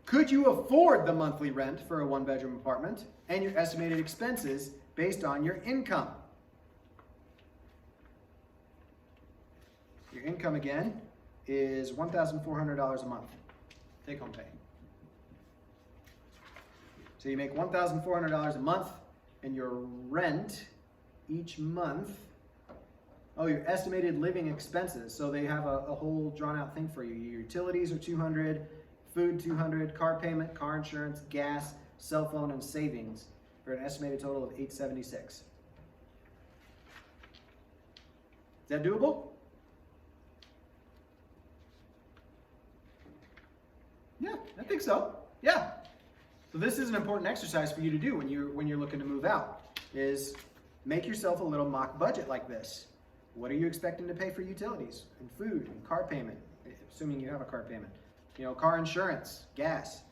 Could you afford the monthly rent for a 1-bedroom apartment and your estimated expenses based on your income? Your income again is $1,400 a month. Take home pay. So you make $1,400 a month, and your rent each month, oh, your estimated living expenses. So they have a whole drawn out thing for you. Your utilities are $200, food $200, car payment, car insurance, gas, cell phone, and savings for an estimated total of $876. Is that doable? Yeah, I think so. Yeah. So this is an important exercise for you to do when you're looking to move out, is make yourself a little mock budget like this. What are you expecting to pay for utilities and food and car payment, assuming you have a car payment? You know, car insurance, gas,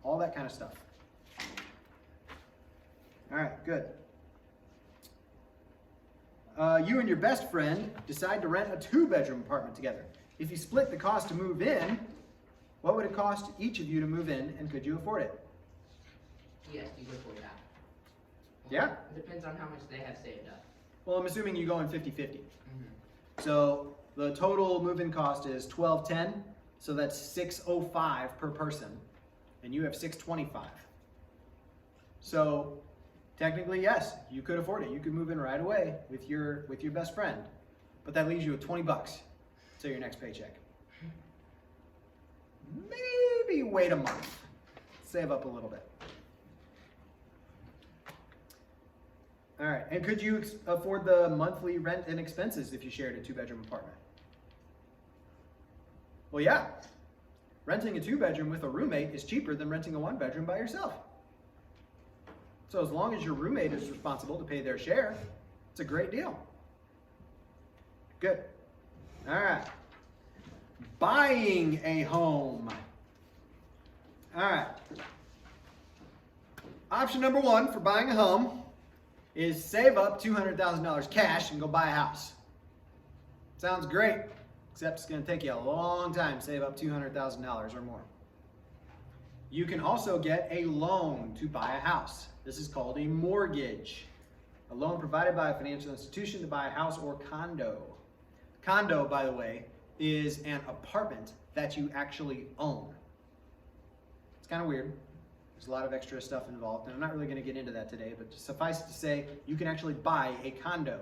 all that kind of stuff. All right, good. You and your best friend decide to rent a 2-bedroom apartment together. If you split the cost to move in, what would it cost each of you to move in, and could you afford it? Yes, you could afford that. Yeah? It depends on how much they have saved up. Well, I'm assuming you go in 50-50. Mm-hmm. So the total move-in cost is $1,210, so that's $605 per person, and you have $625. So technically, yes, you could afford it. You could move in right away with your best friend, but that leaves you with $20 till your next paycheck. Maybe wait a month. Save up a little bit. All right, and could you afford the monthly rent and expenses if you shared a 2-bedroom apartment? Well, yeah. Renting a 2-bedroom with a roommate is cheaper than renting a 1-bedroom by yourself. So as long as your roommate is responsible to pay their share, it's a great deal. Good. All right. Buying a home. All right. Option number 1 for buying a home is save up $200,000 cash and go buy a house. Sounds great, except it's going to take you a long time to save up $200,000 or more. You can also get a loan to buy a house. This is called a mortgage. A loan provided by a financial institution to buy a house or condo. Condo, by the way, is an apartment that you actually own. It's kind of weird. There's a lot of extra stuff involved, and I'm not really going to get into that today, but suffice to say, you can actually buy a condo,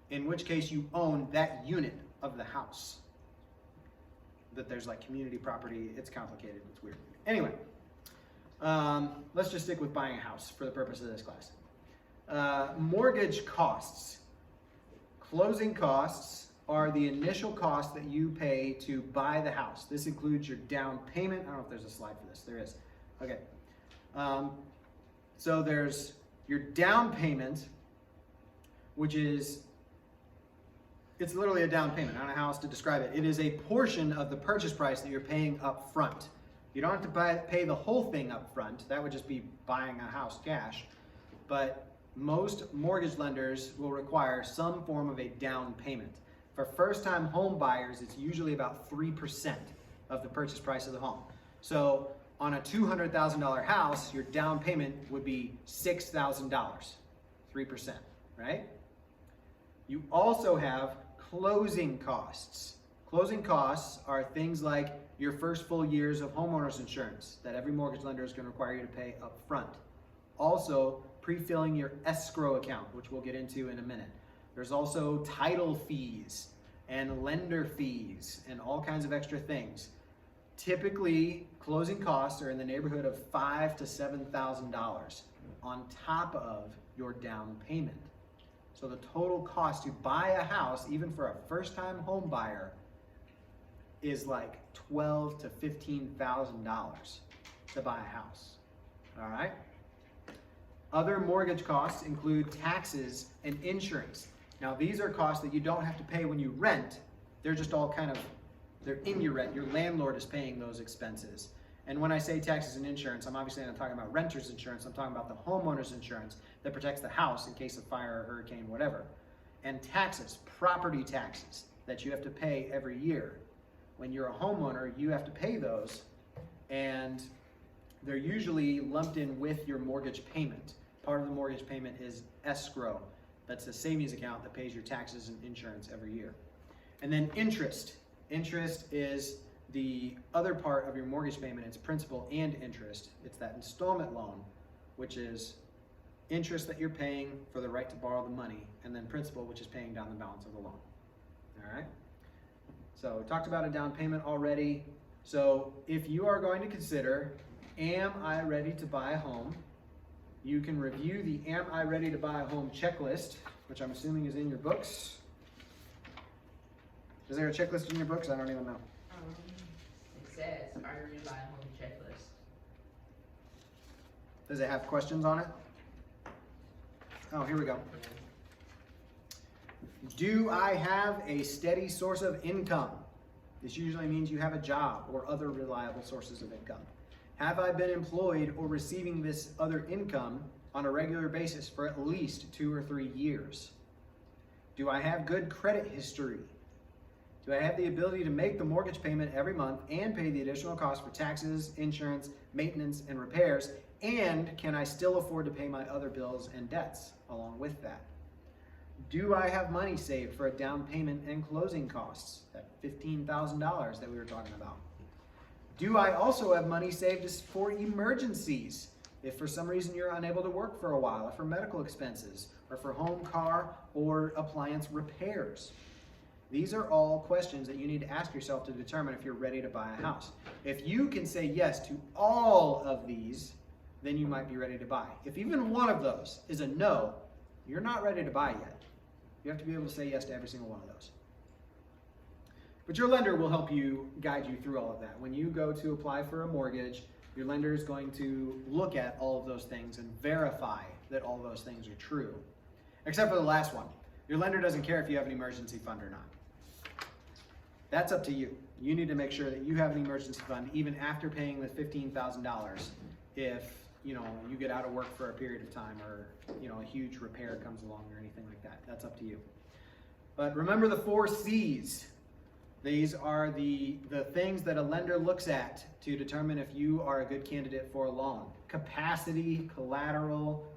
in which case you own that unit of the house. That there's like community property. It's complicated. It's weird. Anyway, let's just stick with buying a house for the purpose of this class. Mortgage costs Closing costs are the initial cost that you pay to buy the house. This includes your down payment. I don't know if there's a slide for this. There is. Okay. So there's your down payment, which is, it's literally a down payment. I don't know how else to describe it. It is a portion of the purchase price that you're paying up front. You don't have to pay the whole thing up front. That would just be buying a house cash. But most mortgage lenders will require some form of a down payment. For first-time home buyers, it's usually about 3% of the purchase price of the home. So on a $200,000 house, your down payment would be $6,000, 3%, right? You also have closing costs. Closing costs are things like your first full years of homeowners insurance that every mortgage lender is going to require you to pay up front. Also, pre-filling your escrow account, which we'll get into in a minute. There's also title fees and lender fees and all kinds of extra things. Typically, closing costs are in the neighborhood of $5,000 to $7,000 on top of your down payment. So the total cost to buy a house, even for a first-time home buyer, is like $12,000 to $15,000 to buy a house. All right? Other mortgage costs include taxes and insurance. Now, these are costs that you don't have to pay when you rent. They're just all kind of, they're in your rent. Your landlord is paying those expenses. And when I say taxes and insurance, I'm obviously not talking about renter's insurance. I'm talking about the homeowner's insurance that protects the house in case of fire, or hurricane, whatever. And taxes, property taxes that you have to pay every year. When you're a homeowner, you have to pay those, and they're usually lumped in with your mortgage payment. Part of the mortgage payment is escrow. That's a savings account that pays your taxes and insurance every year. And then interest. Interest is the other part of your mortgage payment. It's principal and interest. It's that installment loan, which is interest that you're paying for the right to borrow the money, and then principal, which is paying down the balance of the loan. All right? So we talked about a down payment already. So if you are going to consider, am I ready to buy a home? You can review the Am I Ready to Buy a Home checklist, which I'm assuming is in your books. Is there a checklist in your books? I don't even know. It says, are you ready to buy a home checklist? Does it have questions on it? Oh, here we go. Do I have a steady source of income? This usually means you have a job or other reliable sources of income. Have I been employed or receiving this other income on a regular basis for at least 2 or 3 years? Do I have good credit history? Do I have the ability to make the mortgage payment every month and pay the additional cost for taxes, insurance, maintenance, and repairs? And can I still afford to pay my other bills and debts along with that? Do I have money saved for a down payment and closing costs, that $15,000 that we were talking about? Do I also have money saved for emergencies? If for some reason you're unable to work for a while, or for medical expenses, or for home, car, or appliance repairs. These are all questions that you need to ask yourself to determine if you're ready to buy a house. If you can say yes to all of these, then you might be ready to buy. If even one of those is a no, you're not ready to buy yet. You have to be able to say yes to every single one of those. But your lender will help you, guide you through all of that. When you go to apply for a mortgage, your lender is going to look at all of those things and verify that all those things are true. Except for the last one. Your lender doesn't care if you have an emergency fund or not. That's up to you. You need to make sure that you have an emergency fund even after paying the $15,000 if you get out of work for a period of time, or a huge repair comes along or anything like that. That's up to you. But remember the 4 C's. These are the things that a lender looks at to determine if you are a good candidate for a loan. Capacity, collateral,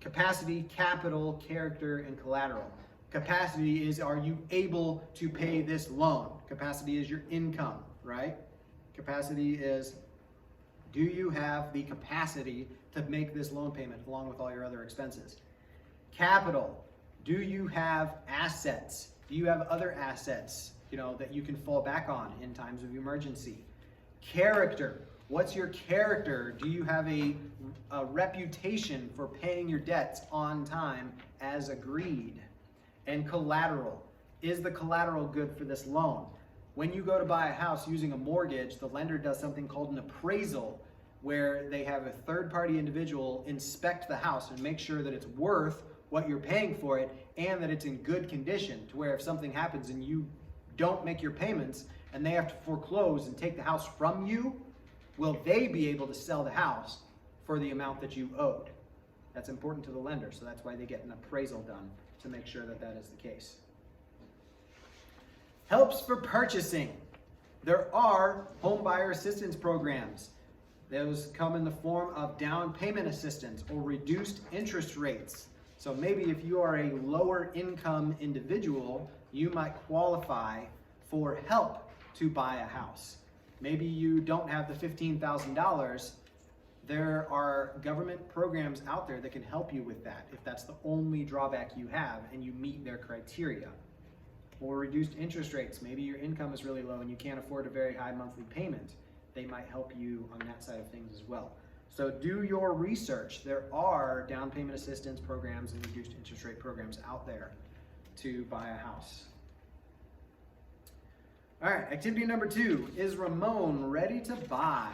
capacity, capital, character, and collateral. Capacity is, are you able to pay this loan? Capacity is your income, right? Capacity is, do you have the capacity to make this loan payment along with all your other expenses? Capital, do you have assets? Do you have other assets, that you can fall back on in times of emergency? Character, what's your character? Do you have a reputation for paying your debts on time as agreed? And collateral. Is the collateral good for this loan? When you go to buy a house using a mortgage, the lender does something called an appraisal, where they have a third-party individual inspect the house and make sure that it's worth what you're paying for it and that it's in good condition, to where if something happens and you don't make your payments and they have to foreclose and take the house from you, will they be able to sell the house for the amount that you owed? That's important to the lender, so that's why they get an appraisal done to make sure that that is the case. Helps for purchasing. There are home buyer assistance programs. Those come in the form of down payment assistance or reduced interest rates. So maybe if you are a lower income individual, you might qualify for help to buy a house. Maybe you don't have the $15,000. There are government programs out there that can help you with that if that's the only drawback you have and you meet their criteria. Or reduced interest rates. Maybe your income is really low and you can't afford a very high monthly payment. They might help you on that side of things as well. So do your research. There are down payment assistance programs and reduced interest rate programs out there to buy a house. All right, activity number 2. Is Ramon ready to buy?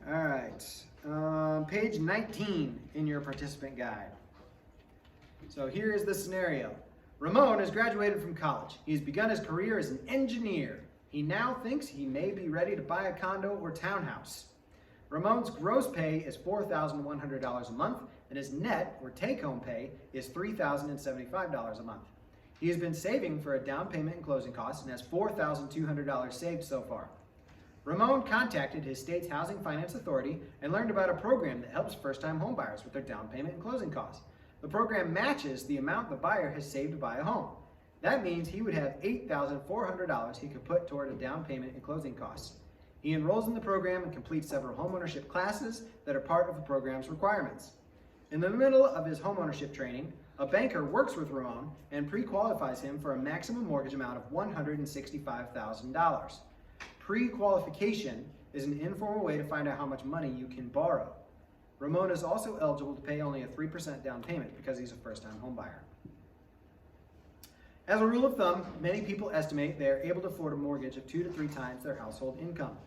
All right, page 19 in your participant guide. So here is the scenario. Ramon has graduated from college. He's begun his career as an engineer. He now thinks he may be ready to buy a condo or townhouse. Ramon's gross pay is $4,100 a month, and his net or take-home pay is $3,075 a month. He has been saving for a down payment and closing costs and has $4,200 saved so far. Ramon contacted his state's Housing Finance Authority and learned about a program that helps first-time homebuyers with their down payment and closing costs. The program matches the amount the buyer has saved to buy a home. That means he would have $8,400 he could put toward a down payment and closing costs. He enrolls in the program and completes several homeownership classes that are part of the program's requirements. In the middle of his homeownership training, a banker works with Ramon and pre-qualifies him for a maximum mortgage amount of $165,000. Pre-qualification is an informal way to find out how much money you can borrow. Ramon is also eligible to pay only a 3% down payment because he's a first-time homebuyer. As a rule of thumb, many people estimate they are able to afford a mortgage of 2 to 3 times their household income.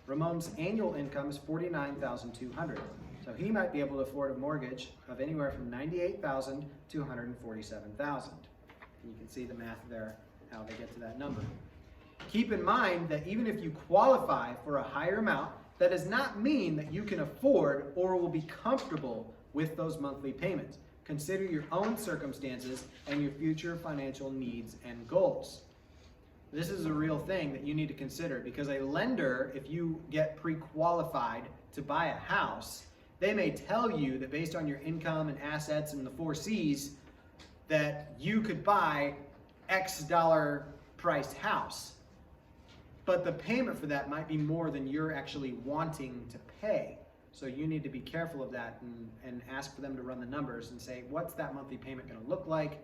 Ramon's annual income is $49,200, so he might be able to afford a mortgage of anywhere from $98,000 to $147,000. You can see the math there, how they get to that number. Keep in mind that even if you qualify for a higher amount, that does not mean that you can afford or will be comfortable with those monthly payments. Consider your own circumstances and your future financial needs and goals. This is a real thing that you need to consider, because a lender, if you get pre-qualified to buy a house, they may tell you that based on your income and assets and the 4 C's, that you could buy X dollar priced house. But the payment for that might be more than you're actually wanting to pay. So you need to be careful of that and ask for them to run the numbers and say, what's that monthly payment going to look like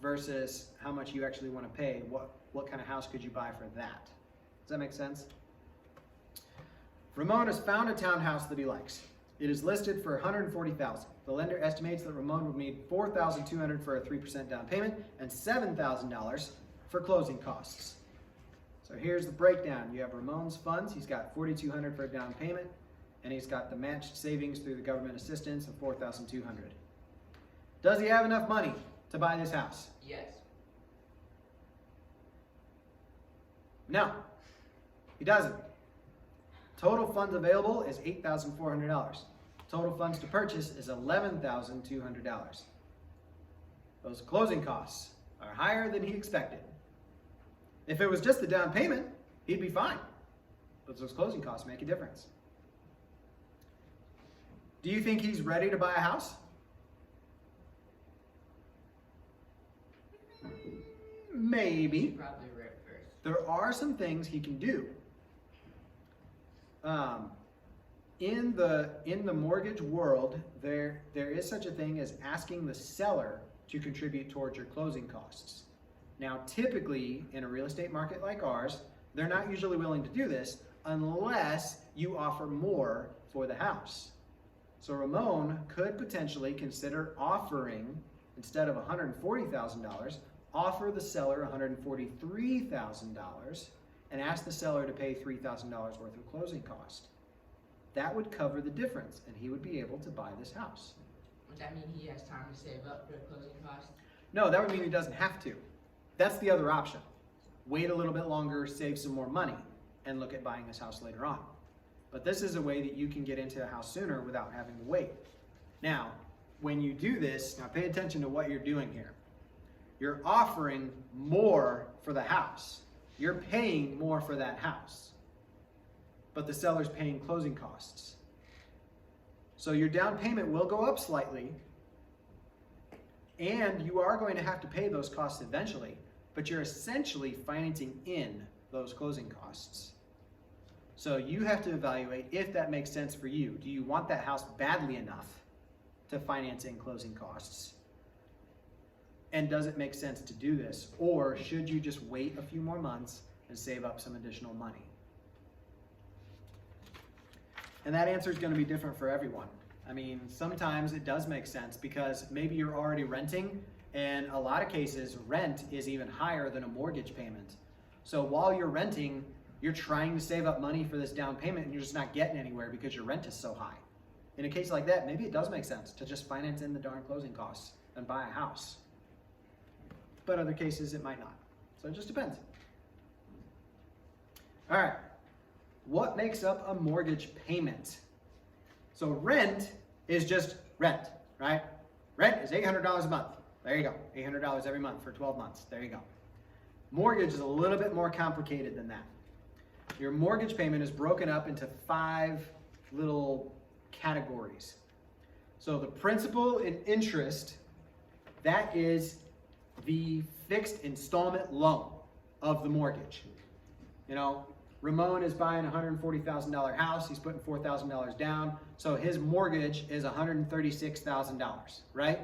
versus how much you actually want to pay? What kind of house could you buy for that? Does that make sense? Ramon has found a townhouse that he likes. It is listed for $140,000. The lender estimates that Ramon would need $4,200 for a 3% down payment and $7,000 for closing costs. So here's the breakdown. You have Ramon's funds. He's got $4,200 for a down payment, and he's got the matched savings through the government assistance of $4,200. Does he have enough money to buy this house? Yes. No, he doesn't. Total funds available is $8,400. Total funds to purchase is $11,200. Those closing costs are higher than he expected. If it was just the down payment, he'd be fine. But those closing costs make a difference. Do you think he's ready to buy a house? Maybe. Probably right first. There are some things he can do. In the mortgage world, there is such a thing as asking the seller to contribute towards your closing costs. Now, typically, in a real estate market like ours, they're not usually willing to do this unless you offer more for the house. So Ramon could potentially consider offering instead of $140,000, offer the seller $143,000 and ask the seller to pay $3,000 worth of closing cost. That would cover the difference, and he would be able to buy this house. Would that mean he has time to save up for closing costs? No, that would mean he doesn't have to. That's the other option. Wait a little bit longer, save some more money, and look at buying this house later on. But this is a way that you can get into a house sooner without having to wait. Now, when you do this, now pay attention to what you're doing here. You're offering more for the house. You're paying more for that house. But the seller's paying closing costs. So your down payment will go up slightly, and you are going to have to pay those costs eventually, but you're essentially financing in those closing costs. So you have to evaluate if that makes sense for you. Do you want that house badly enough to finance in closing costs? And does it make sense to do this? Or should you just wait a few more months and save up some additional money? And that answer is going to be different for everyone. I mean, sometimes it does make sense because maybe you're already renting, and a lot of cases, rent is even higher than a mortgage payment. So while you're renting, you're trying to save up money for this down payment and you're just not getting anywhere because your rent is so high. In a case like that, maybe it does make sense to just finance in the darn closing costs and buy a house. But other cases, it might not. So it just depends. All right. What makes up a mortgage payment? So rent is just rent, right? Rent is $800 a month. There you go. $800 every month for 12 months. There you go. Mortgage is a little bit more complicated than that. Your mortgage payment is broken up into 5 little categories. So the principal and interest, that is the fixed installment loan of the mortgage. You know, Ramon is buying a $140,000 house. He's putting $4,000 down. So his mortgage is $136,000, right?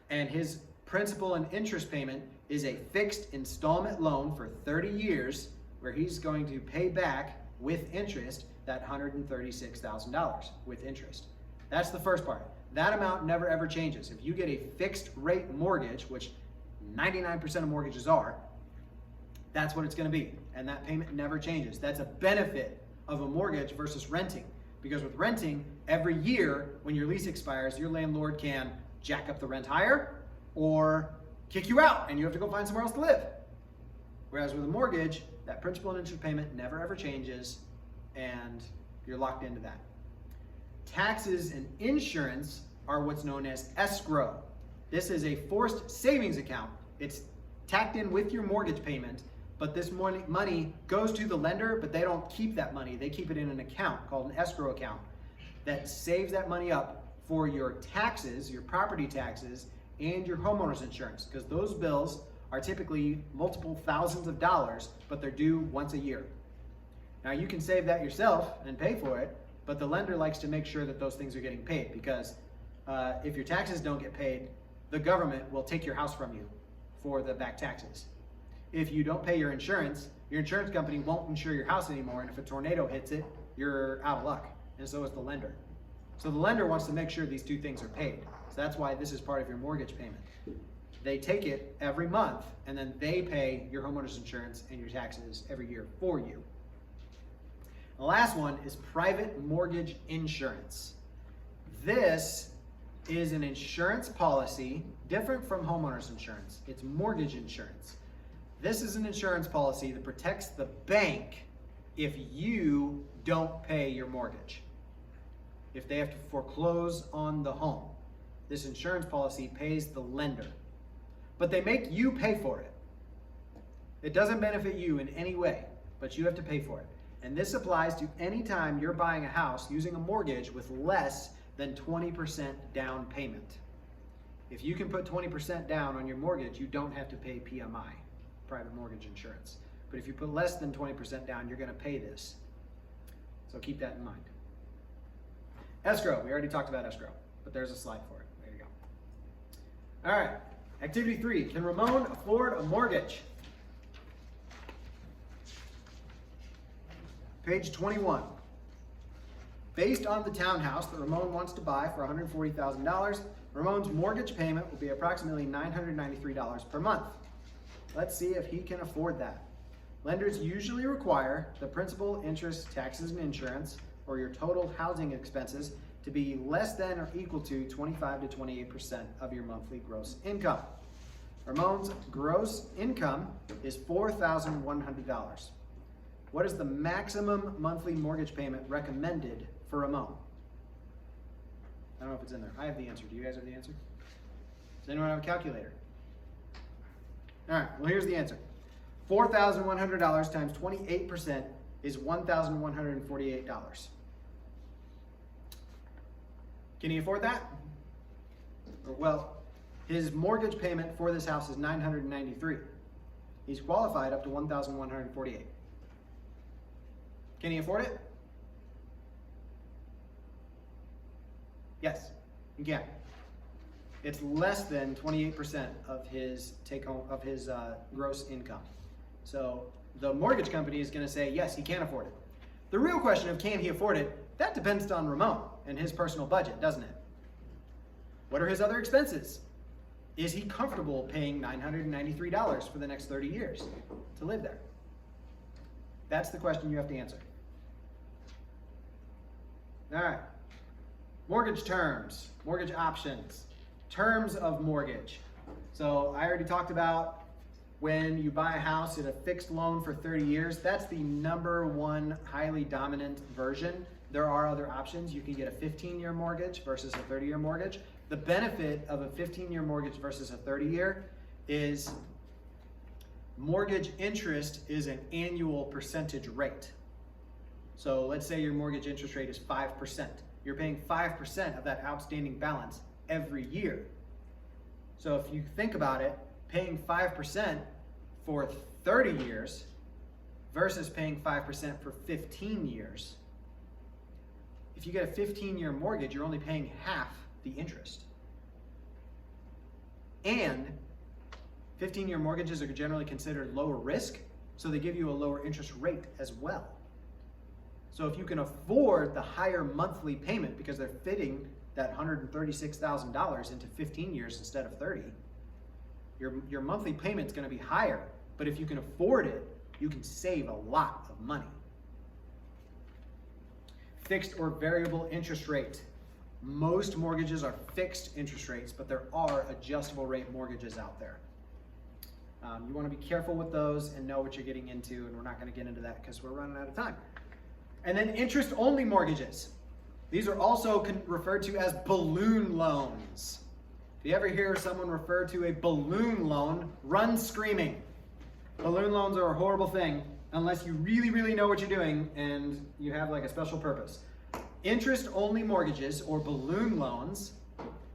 And his principal and interest payment is a fixed installment loan for 30 years where he's going to pay back with interest that $136,000 with interest. That's the first part. That amount never ever changes. If you get a fixed rate mortgage, which 99% of mortgages are, that's what it's going to be. And that payment never changes. That's a benefit of a mortgage versus renting. Because with renting, every year when your lease expires, your landlord can jack up the rent higher or kick you out and you have to go find somewhere else to live. Whereas with a mortgage, that principal and interest payment never ever changes and you're locked into that. Taxes and insurance are what's known as escrow. This is a forced savings account. It's tacked in with your mortgage payment, but this money goes to the lender, but they don't keep that money. They keep it in an account called an escrow account that saves that money up for your taxes, your property taxes, and your homeowners insurance, because those bills are typically multiple thousands of dollars, but they're due once a year. Now you can save that yourself and pay for it, but the lender likes to make sure that those things are getting paid, because if your taxes don't get paid, the government will take your house from you for the back taxes. If you don't pay your insurance company won't insure your house anymore, and if a tornado hits it, you're out of luck, and so is the lender. So the lender wants to make sure these two things are paid. So that's why this is part of your mortgage payment. They take it every month, and then they pay your homeowner's insurance and your taxes every year for you. The last one is private mortgage insurance. This is an insurance policy different from homeowner's insurance. It's mortgage insurance. This is an insurance policy that protects the bank if you don't pay your mortgage. If they have to foreclose on the home, this insurance policy pays the lender. But they make you pay for it. It doesn't benefit you in any way, but you have to pay for it. And this applies to any time you're buying a house using a mortgage with less than 20% down payment. If you can put 20% down on your mortgage, you don't have to pay PMI, private mortgage insurance. But if you put less than 20% down, you're going to pay this. So keep that in mind. Escrow, we already talked about escrow, but there's a slide for it. There you go. All right, activity 3, can Ramon afford a mortgage? Page 21. Based on the townhouse that Ramon wants to buy for $140,000, Ramon's mortgage payment will be approximately $993 per month. Let's see if he can afford that. Lenders usually require the principal, interest, taxes, and insurance, or your total housing expenses, to be less than or equal to 25 to 28% of your monthly gross income. Ramon's gross income is $4,100. What is the maximum monthly mortgage payment recommended for Ramon? I don't know if it's in there. I have the answer. Do you guys have the answer? Does anyone have a calculator? All right, well, here's the answer. $4,100 times 28% is $1,148. Can he afford that? Well, his mortgage payment for this house is $993. He's qualified up to $1,148. Can he afford it? Yes, he can. It's less than 28% of his take-home of his gross income. So the mortgage company is going to say yes, he can afford it. The real question of can he afford it, that depends on Ramon and his personal budget, doesn't it? What are his other expenses? Is he comfortable paying $993 for the next 30 years to live there? That's the question you have to answer. All right. Mortgage terms, mortgage options, terms of mortgage. So I already talked about when you buy a house at a fixed loan for 30 years, that's the number one highly dominant version. There are other options. You can get a 15-year mortgage versus a 30-year mortgage. The benefit of a 15-year mortgage versus a 30-year is mortgage interest is an annual percentage rate. So let's say your mortgage interest rate is 5%. You're paying 5% of that outstanding balance every year. So if you think about it, paying 5% for 30 years versus paying 5% for 15 years, if you get a 15-year mortgage, you're only paying half the interest. And 15-year mortgages are generally considered lower risk, so they give you a lower interest rate as well. So if you can afford the higher monthly payment because they're fitting that $136,000 into 15 years instead of 30, your monthly payment's going to be higher. But if you can afford it, you can save a lot of money. Fixed or variable interest rate. Most mortgages are fixed interest rates, but there are adjustable rate mortgages out there. You want to be careful with those and know what you're getting into, and we're not going to get into that because we're running out of time. And then interest-only mortgages. These are also referred to as balloon loans. If you ever hear someone refer to a balloon loan, run screaming. Balloon loans are a horrible thing unless you really, really know what you're doing and you have like a special purpose. Interest-only mortgages or balloon loans,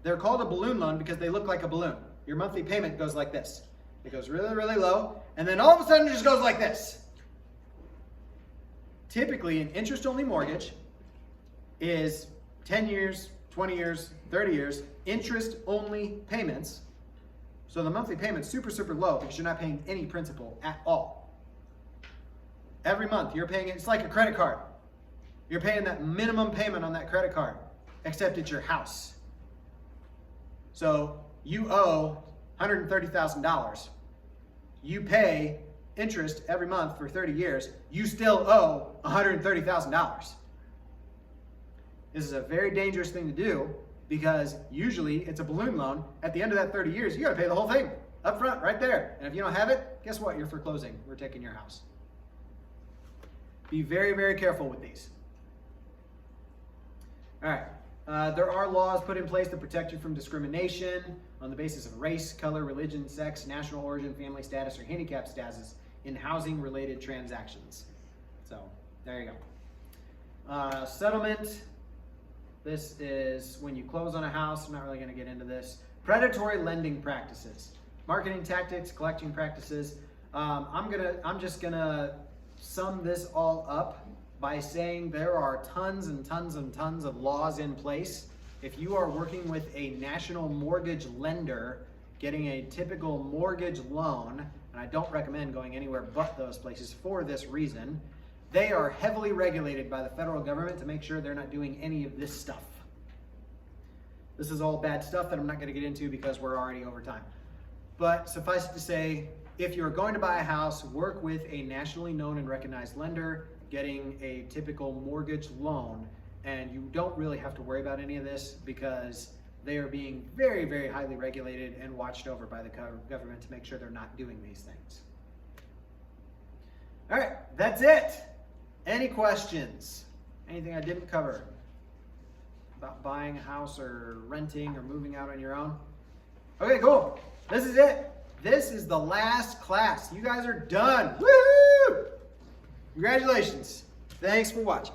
they're called a balloon loan because they look like a balloon. Your monthly payment goes like this. It goes really, really low, and then all of a sudden it just goes like this. Typically, an interest-only mortgage is 10 years, 20 years, 30 years, interest-only payments. So the monthly payment's super, super low because you're not paying any principal at all. Every month, you're paying it. It's like a credit card. You're paying that minimum payment on that credit card, except it's your house. So you owe $130,000. You pay interest every month for 30 years. You still owe $130,000. This is a very dangerous thing to do because usually it's a balloon loan. At the end of that 30 years, you got to pay the whole thing up front, right there. And if you don't have it, guess what? You're foreclosing. We're taking your house. Be very, very careful with these. All right. There are laws put in place to protect you from discrimination on the basis of race, color, religion, sex, national origin, family status, or handicap status in housing-related transactions. So there you go. Settlement. This is when you close on a house. I'm not really going to get into this. Predatory lending practices, marketing tactics, collecting practices. I'm just gonna sum this all up by saying there are tons and tons and tons of laws in place. If you are working with a national mortgage lender, getting a typical mortgage loan, and I don't recommend going anywhere but those places for this reason, they are heavily regulated by the federal government to make sure they're not doing any of this stuff. This is all bad stuff that I'm not going to get into because we're already over time. But suffice it to say, if you're going to buy a house, work with a nationally known and recognized lender, getting a typical mortgage loan, and you don't really have to worry about any of this because they are being very, very highly regulated and watched over by the government to make sure they're not doing these things. All right, that's it. Any questions? Anything I didn't cover about buying a house or renting or moving out on your own? Okay, cool. This is it. This is the last class. You guys are done. Woo! Congratulations. Thanks for watching.